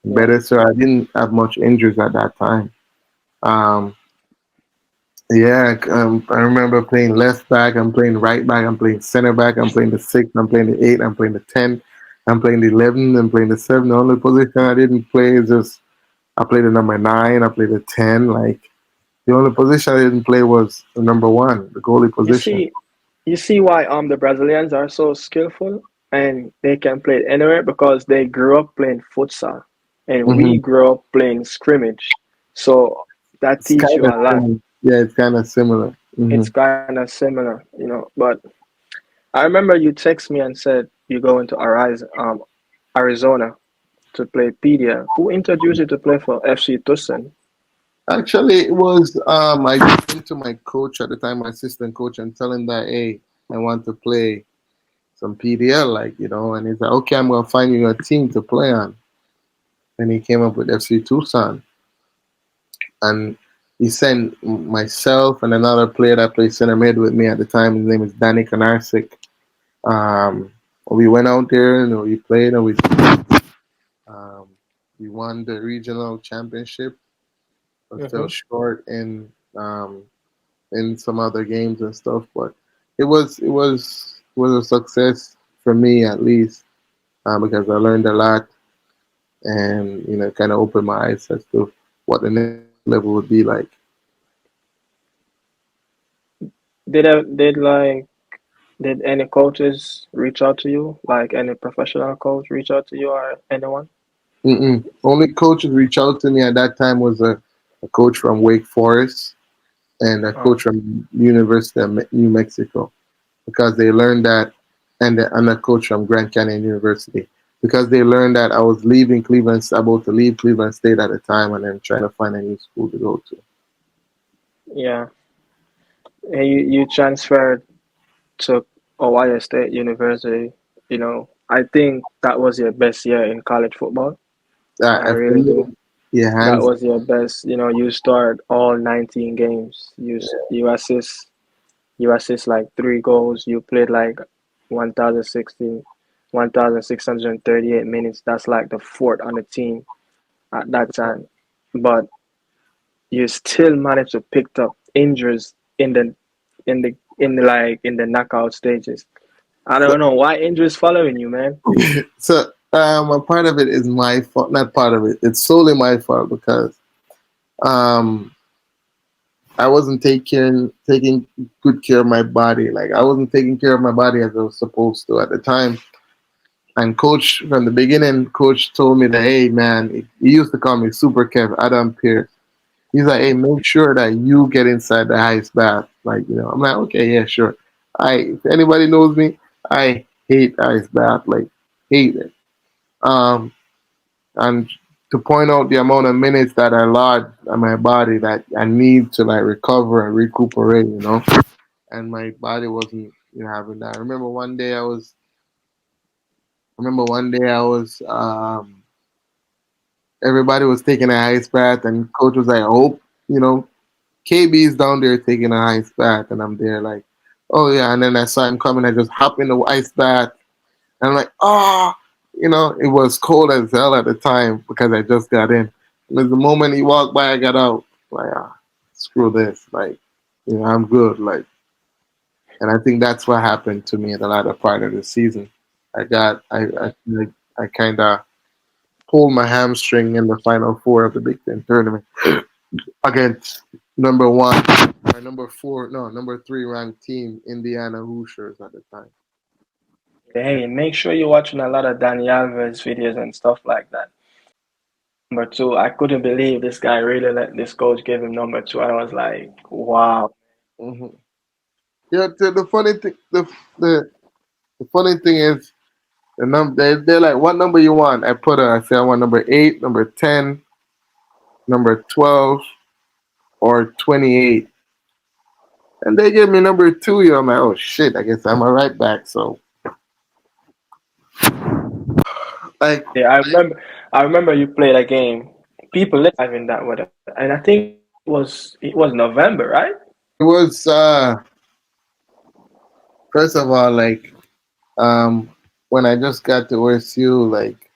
Yeah. better. So I didn't have much injuries at that time. Um, yeah, I remember playing left back. I'm playing right back. I'm playing center back. I'm playing the six. I'm playing the eight. I'm playing the 10. I'm playing the 11. I'm playing the seven. The only position I didn't play is just I played the number nine. I played the 10. Like the only position I didn't play was the number one, the goalie You position. see, you see why the Brazilians are so skillful and they can play anywhere because they grew up playing futsal and we hmm grew up playing scrimmage. So that It's teach kind you of a lot. similar. Yeah, it's kind of similar. It's kind of similar, But I remember you text me and said you go into Arizona to play PDL. Who introduced you to play for FC Tucson? Actually, it was I went to my coach at the time, my assistant coach, and tell him that hey, I want to play some PDL, and he's like, okay, I'm gonna find you a team to play on. And he came up with FC Tucson, and he sent myself and another player that played center mid with me at the time. His name is Danny Kanarsik. Um, we went out there and we played and um, we won the regional championship, but fell Mm-hmm. short in some other games and stuff. But it was a success for me at least because I learned a lot and kind of opened my eyes as to what the next level would be like. Did did any coaches reach out to you? Like any professional coach reach out to you or anyone? Only coaches reach out to me at that time was a coach from Wake Forest and a coach Oh, from University of New Mexico because they learned that, and a coach from Grand Canyon University because they learned that I was leaving Cleveland, about to leave Cleveland State at the time, and then trying to find a new school to go to. yeah. And you transferred to Ohio State University. I think that was your best year in college football. I For really do. me, yeah, That hands. was your best. You starred all 19 games. You assist like 3 goals. You played like 1,016. 1,638 minutes. That's like the fourth on the team at that time. But you still managed to pick up injuries in the knockout stages. I So, don't know why injuries following you, man. a part of it is my fault. Not part of it. It's solely my fault because um, I wasn't taking good care of my body. Like I wasn't taking care of my body as I was supposed to at the time. And coach from the beginning, coach told me that, hey man, he used to call me Super Kev, Adam Pierce. He's like, hey, make sure that you get inside the ice bath. Like, I'm like, okay, yeah, sure. If anybody knows me, I hate ice bath, like hate it. Um, and to point out the amount of minutes that I lost on my body that I need to like recover and recuperate, and my body wasn't, having that. I remember one day I was everybody was taking a ice bath, and coach was like, I hope, KB's down there taking an ice bath, and I'm there like, oh yeah. And then I saw him coming, I just hop in the ice bath, and I'm like, oh, it was cold as hell at the time because I just got in. And the moment he walked by, I got out. Like, screw this. Like, I'm good. Like, and I think that's what happened to me in the latter part of the season. I kind of pulled my hamstring in the final four of the Big Ten tournament against number one or number four, no, number three ranked team, Indiana Hoosiers at the time. Hey, make sure you're watching a lot of Danny Alves videos and stuff like that. Number two, I couldn't believe this guy really let this coach give him number two. I was like, wow. Hmm. Yeah, the funny thing, the funny thing is, they're like, what number you want? I say I want number 8, number 10, number 12, or 28. And they gave me number 2. I'm like, oh shit, I guess I'm a right back. So, like, Yeah, I remember you played a game. People live in that weather. And I think it was November, right? it was, first of all, like, um, when I just got to OSU, like,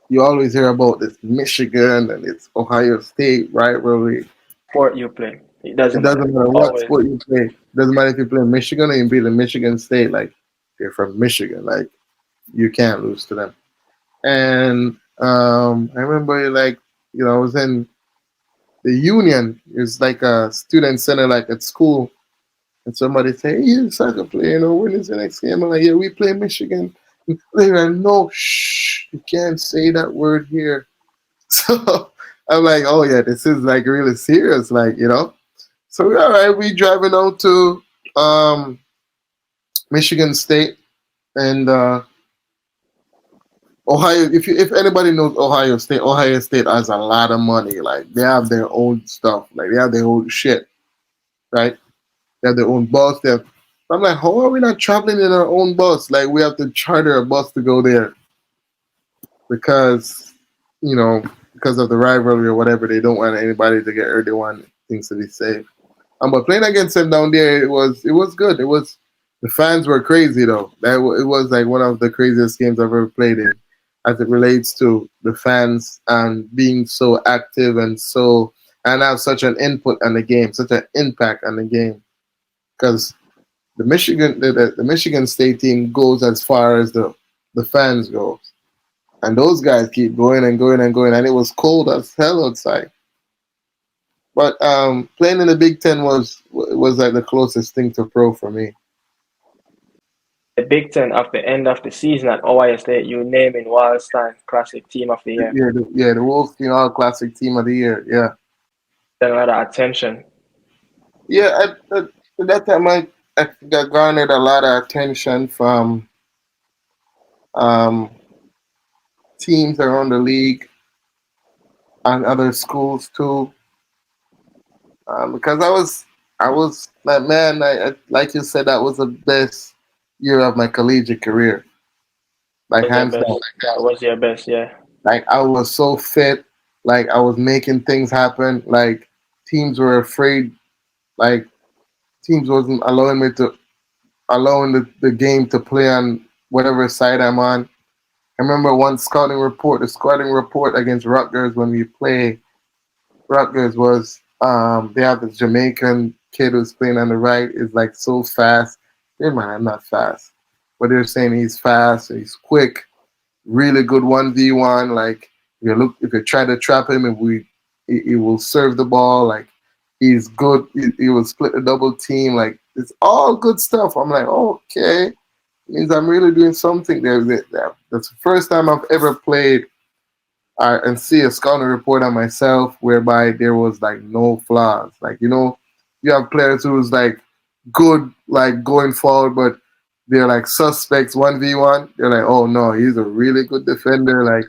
you always hear about this Michigan and it's Ohio State rivalry. Sport you play. It It doesn't matter. doesn't matter what Always. sport you play. It doesn't matter if you play Michigan or you play the Michigan State. Like, you're from Michigan. Like, you can't lose to them. And I remember, like, I was in the Union. It's like a student center, like at school. And somebody say, hey, you're a soccer player, when is the next game? I'm like, yeah, we play Michigan. They're like, no, shh, you can't say that word here. So I'm like, oh yeah, this is like really serious, like, So all right, we driving out to um, Michigan State and Ohio. If anybody knows Ohio State has a lot of money. Like they have their own stuff. Like they have their own shit, right? They have their own bus. I'm like, how are we not traveling in our own bus? Like we have to charter a bus to go there because you know because of the rivalry or whatever. They don't want anybody to get hurt. They want things to be safe. But playing against him down there, it was good. The fans were crazy though. It was like one of the craziest games I've ever played in, as it relates to the fans and being so active and have such an input on the game, such an impact on the game. Because the Michigan State team goes as far as the fans go, and those guys keep going and going and going, and it was cold as hell outside. But playing in the Big Ten was like the closest thing to pro for me. The Big Ten at the end of the season at Ohio State, you name in Wildstein Classic Team of the Year. The Wolves Team All Classic Team of the Year. Yeah, A lot of attention. yeah. At that time, I got garnered a lot of attention from um, teams around the league and other schools too, because I was like, man, like you said, that was the best year of my collegiate career, like Was your hands best. down. That was your best, yeah. Like I was so fit. Like I was making things happen. Like teams were afraid. Like teams wasn't allowing the game to play on whatever side I'm on. I remember one the scouting report against Rutgers when we play Rutgers was they have this Jamaican kid who's playing on the right is like so fast. Hey man, I'm not fast. But they're saying he's fast, he's quick, really good 1v1. Like if you try to trap him, he will serve the ball. Like he's good. He will split the double team. Like it's all good stuff. I'm like, okay, means I'm really doing something there. That's the first time I've ever played and see a scouting report on myself whereby there was like no flaws. Like you have players who's like good, like going forward, but they're like suspects 1v1. They're like, oh no, he's a really good defender. Like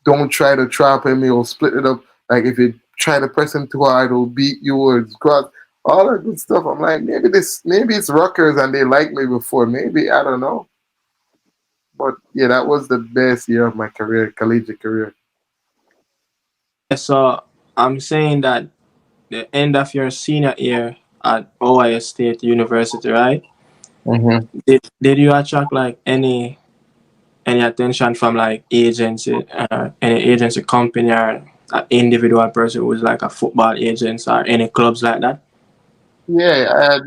don't try to trap him. He'll split it up. Like if you try to press him too hard, he'll beat you or it's cross. All that good stuff. I'm like, maybe it's Rutgers and they liked me before. Maybe I don't know. But yeah, that was the best year of my career, collegiate career. Yeah, so I'm saying that the end of your senior year at Ohio State University, right? Mm-hmm. Did you attract like any attention from like any agency company or an individual person who's like a football agent or any clubs like that? Yeah, I had,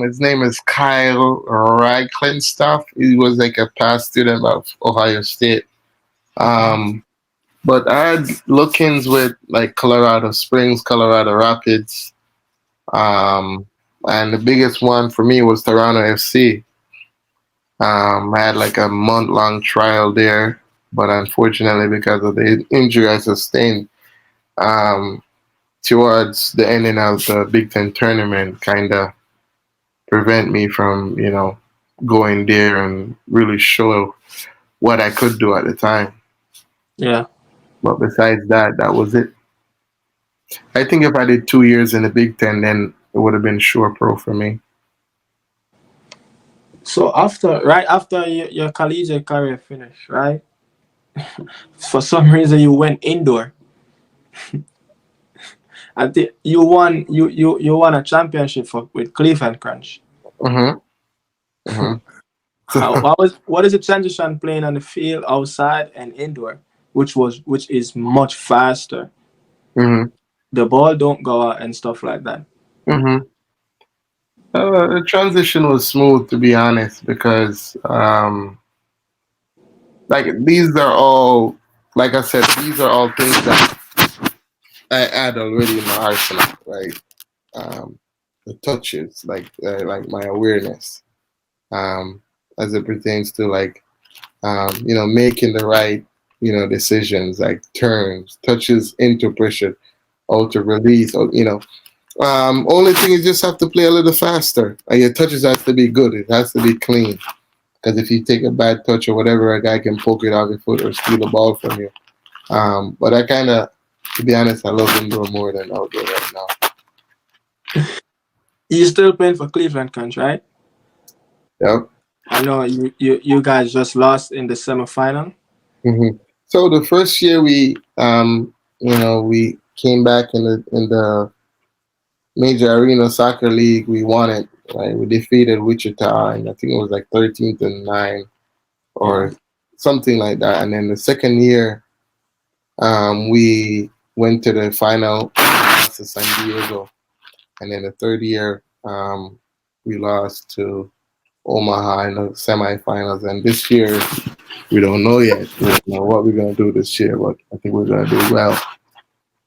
his name is Kyle Ragclinstoff. He was like a past student of Ohio State. Um, but I had look-ins with like Colorado Springs, Colorado Rapids, um, and the biggest one for me was Toronto FC. I had like a month-long trial there, but unfortunately, because of the injury I sustained, um, towards the ending of the Big Ten tournament, kind of prevent me from, going there and really show what I could do at the time. Yeah. But besides that, that was it. I think if I did 2 years in the Big Ten, then it would have been sure pro for me. So right after your collegiate career finished, right? For some reason you went indoor. I think you won a championship with Cleveland Crunch. Mm-hmm. Mm-hmm. What is the transition playing on the field outside and indoor, which is much faster. Mm-hmm. The ball don't go out and stuff like that. Mm-hmm. The transition was smooth, to be honest, because like these are all, like I said, these are all things that I had already in my arsenal, right? Um, the touches, like my awareness, um, as it pertains to like making the right decisions, like turns, touches into pressure, or to release, or only thing is just have to play a little faster. Like your touches has to be good. It has to be clean. Because if you take a bad touch or whatever, a guy can poke it off your foot or steal the ball from you. But I kind of, to be honest, I love indoor more than outdoor right now. You still playing for Cleveland Crunch, right? Yep. I know you guys just lost in the semifinal. Mm-hmm. So the first year we came back in the major arena soccer league. We won it. Right? We defeated Wichita, and I think it was like 13-9 Yeah. or something like that. And then the second year, we went to the final, lost to San Diego, and then the third year, we lost to Omaha in the semifinals. And this year, we don't know yet. We don't know what we're gonna do this year, but I think we're gonna do well.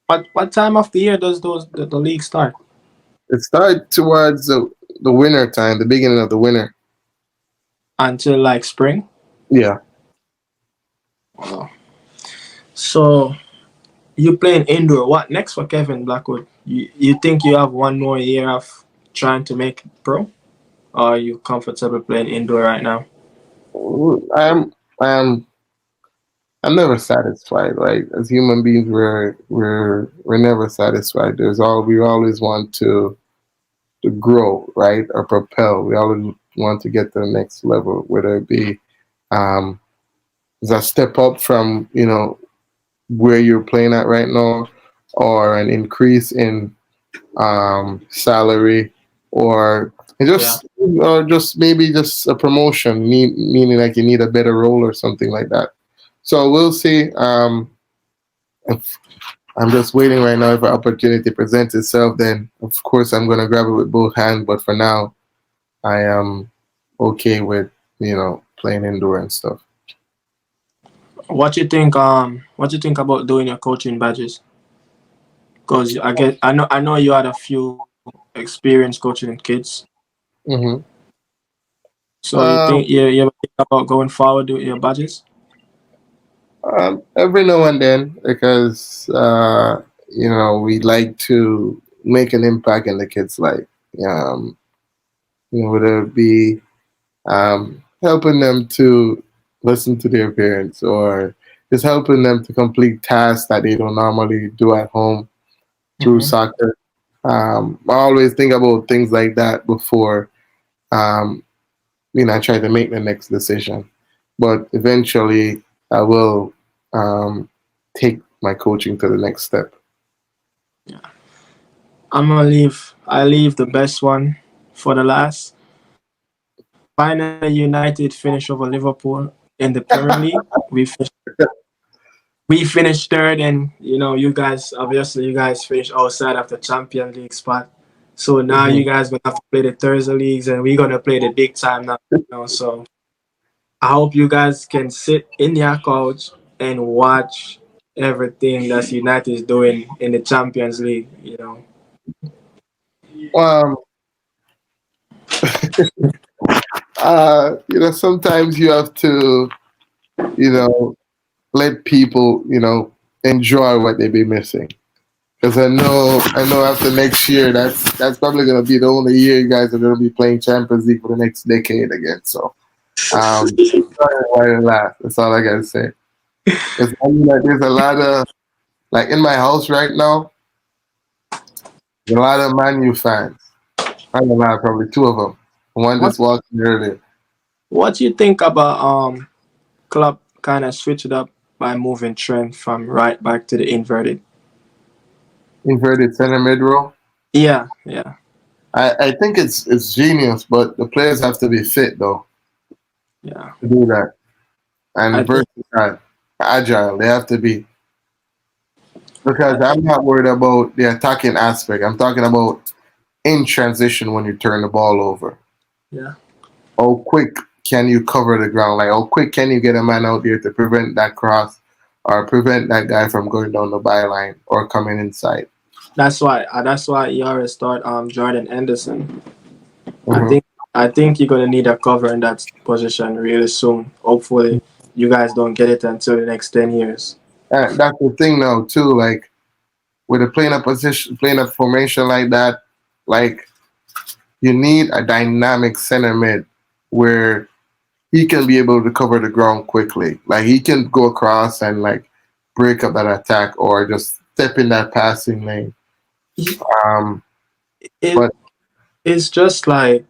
What time of the year does the league start? It started towards the winter time, the beginning of the winter. Until like spring? Yeah. Wow. So you playing indoor. What next for Kevin Blackwood? You think you have one more year of trying to make it pro? Or are you comfortable playing indoor right now? I'm I'm never satisfied. Like as human beings, we're never satisfied. We always want to grow, right, or propel. We always want to get to the next level, whether it be um, is a step up from where you're playing at right now, or an increase in salary, or And Yeah. just maybe just a promotion, meaning like you need a better role or something like that. So we'll see. If I'm just waiting right now. If an opportunity presents itself, then of course I'm gonna grab it with both hands. But for now, I am okay with playing indoor and stuff. What you think about doing your coaching badges? Because I know you had a few experience coaching kids. Hmm. So you ever think about going forward with your badges? Every now and then, because we like to make an impact in the kids' life. Um, whether it be helping them to listen to their parents or just helping them to complete tasks that they don't normally do at home through Mm-hmm. soccer. I always think about things like that before um, I try to make the next decision. But eventually, I will um, take my coaching to the next step. Yeah. I leave the best one for the last. Finally, United finish over Liverpool in the Premier League. We finished third, and you guys finished outside of the Champions League spot. So now Mhm. you guys gonna have to play the Thursday leagues, and we're gonna play the big time now. So I hope you guys can sit in your couch and watch everything that United is doing in the Champions League. Um, sometimes you have to, you know, let people, enjoy what they be missing. Because I know after next year, that's probably gonna be the only year you guys are gonna be playing Champions League for the next decade again. So, why to laugh? That's all I gotta say. Because I mean, like, there's a lot of like in my house right now, there's a lot of Man U fans. I don't know, probably two of them. One what just walked in earlier. What you think about club kind of switch it up by moving Trent from right back to the inverted? Inverted center mid row. Yeah, yeah. I think it's genius, but the players have to be fit though Yeah, to do that I and think versatile, agile. They have to be because I'm not worried about the attacking aspect. I'm talking about in transition when you turn the ball over. yeah. How quick can you cover the ground? Like how quick can you get a man out there to prevent that cross or prevent that guy from going down the byline or coming inside? That's why you always start Jordan Anderson. I Hmm. think I think you're gonna need a cover in that position really soon. Hopefully, you guys don't get it until the next 10 years. And that's the thing now too. Like with a playing a formation like that, like you need a dynamic center mid where he can be able to cover the ground quickly. Like he can go across and like break up that attack or just step in that passing lane. Um, It but it's just like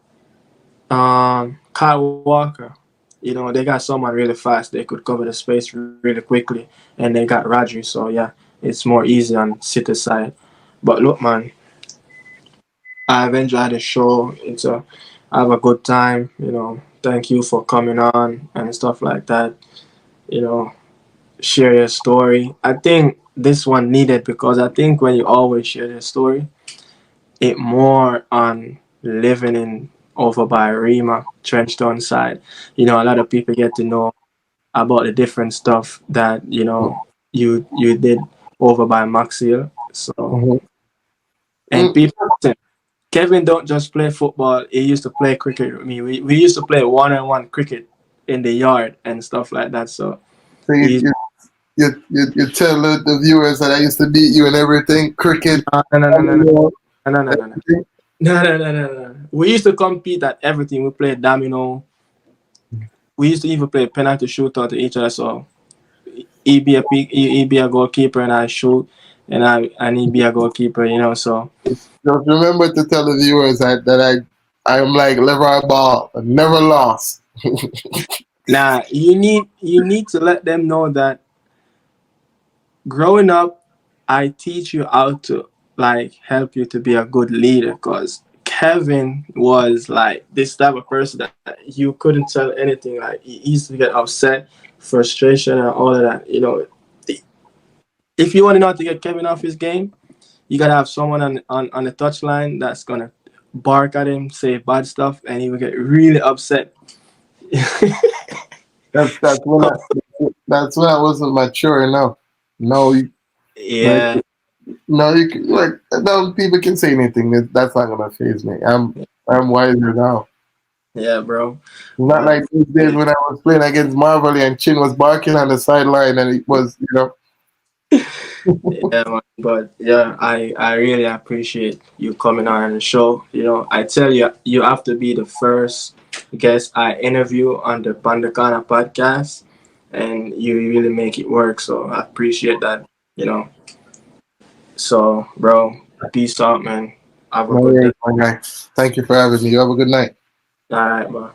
Kyle Walker. They got someone really fast. They could cover the space really quickly, and they got Rodri. So yeah, it's more easy on City side. But look, man, I've enjoyed the show. I have a good time. Thank you for coming on and stuff like that. You know, share your story. I think this one needed because I think when you always share your story, it more on living in over by Rima, Trenchtown side. A lot of people get to know about the different stuff that you did over by Maxfield. So mhm. and Mm, people, Kevin don't just play football. He used to play cricket with me. We used to play one-on-one cricket in the yard and stuff like that. So so we you tell the viewers that I used to beat you and everything, cricket, no no no no no volleyball, no no no no no. everything. No, no, no, no, no. We used to compete at everything. We played domino. We used to even play penalty shootout to each other. So he be a goalkeeper and I shoot, and he be a goalkeeper. So Just remember to tell the viewers I'm like Leroy Ball, I never lost. now you need to let them know that growing up, I teach you how to like help you to be a good leader. Cause Kevin was like this type of person that you couldn't tell anything. Like he used to get upset, frustration, and all of that. If you want to know how to get Kevin off his game, you gotta have someone on the touchline that's gonna bark at him, say bad stuff, and he will get really upset. That's when I wasn't mature enough. No, like Yeah, no, like no people can say anything. That's not gonna phase me. I'm wiser now. yeah, bro. Not But like these days when I was playing against Marvel and Chin was barking on the sideline and it was, yeah, man. But yeah, I really appreciate you coming on the show. I tell you, you have to be the first guest I interview on the Pandakana podcast, and you really make it work. So I appreciate that. You know. So, bro, peace out, man. Have a no, good yeah, day. my guy. Thank you for having me. You have a good night. All right, bro.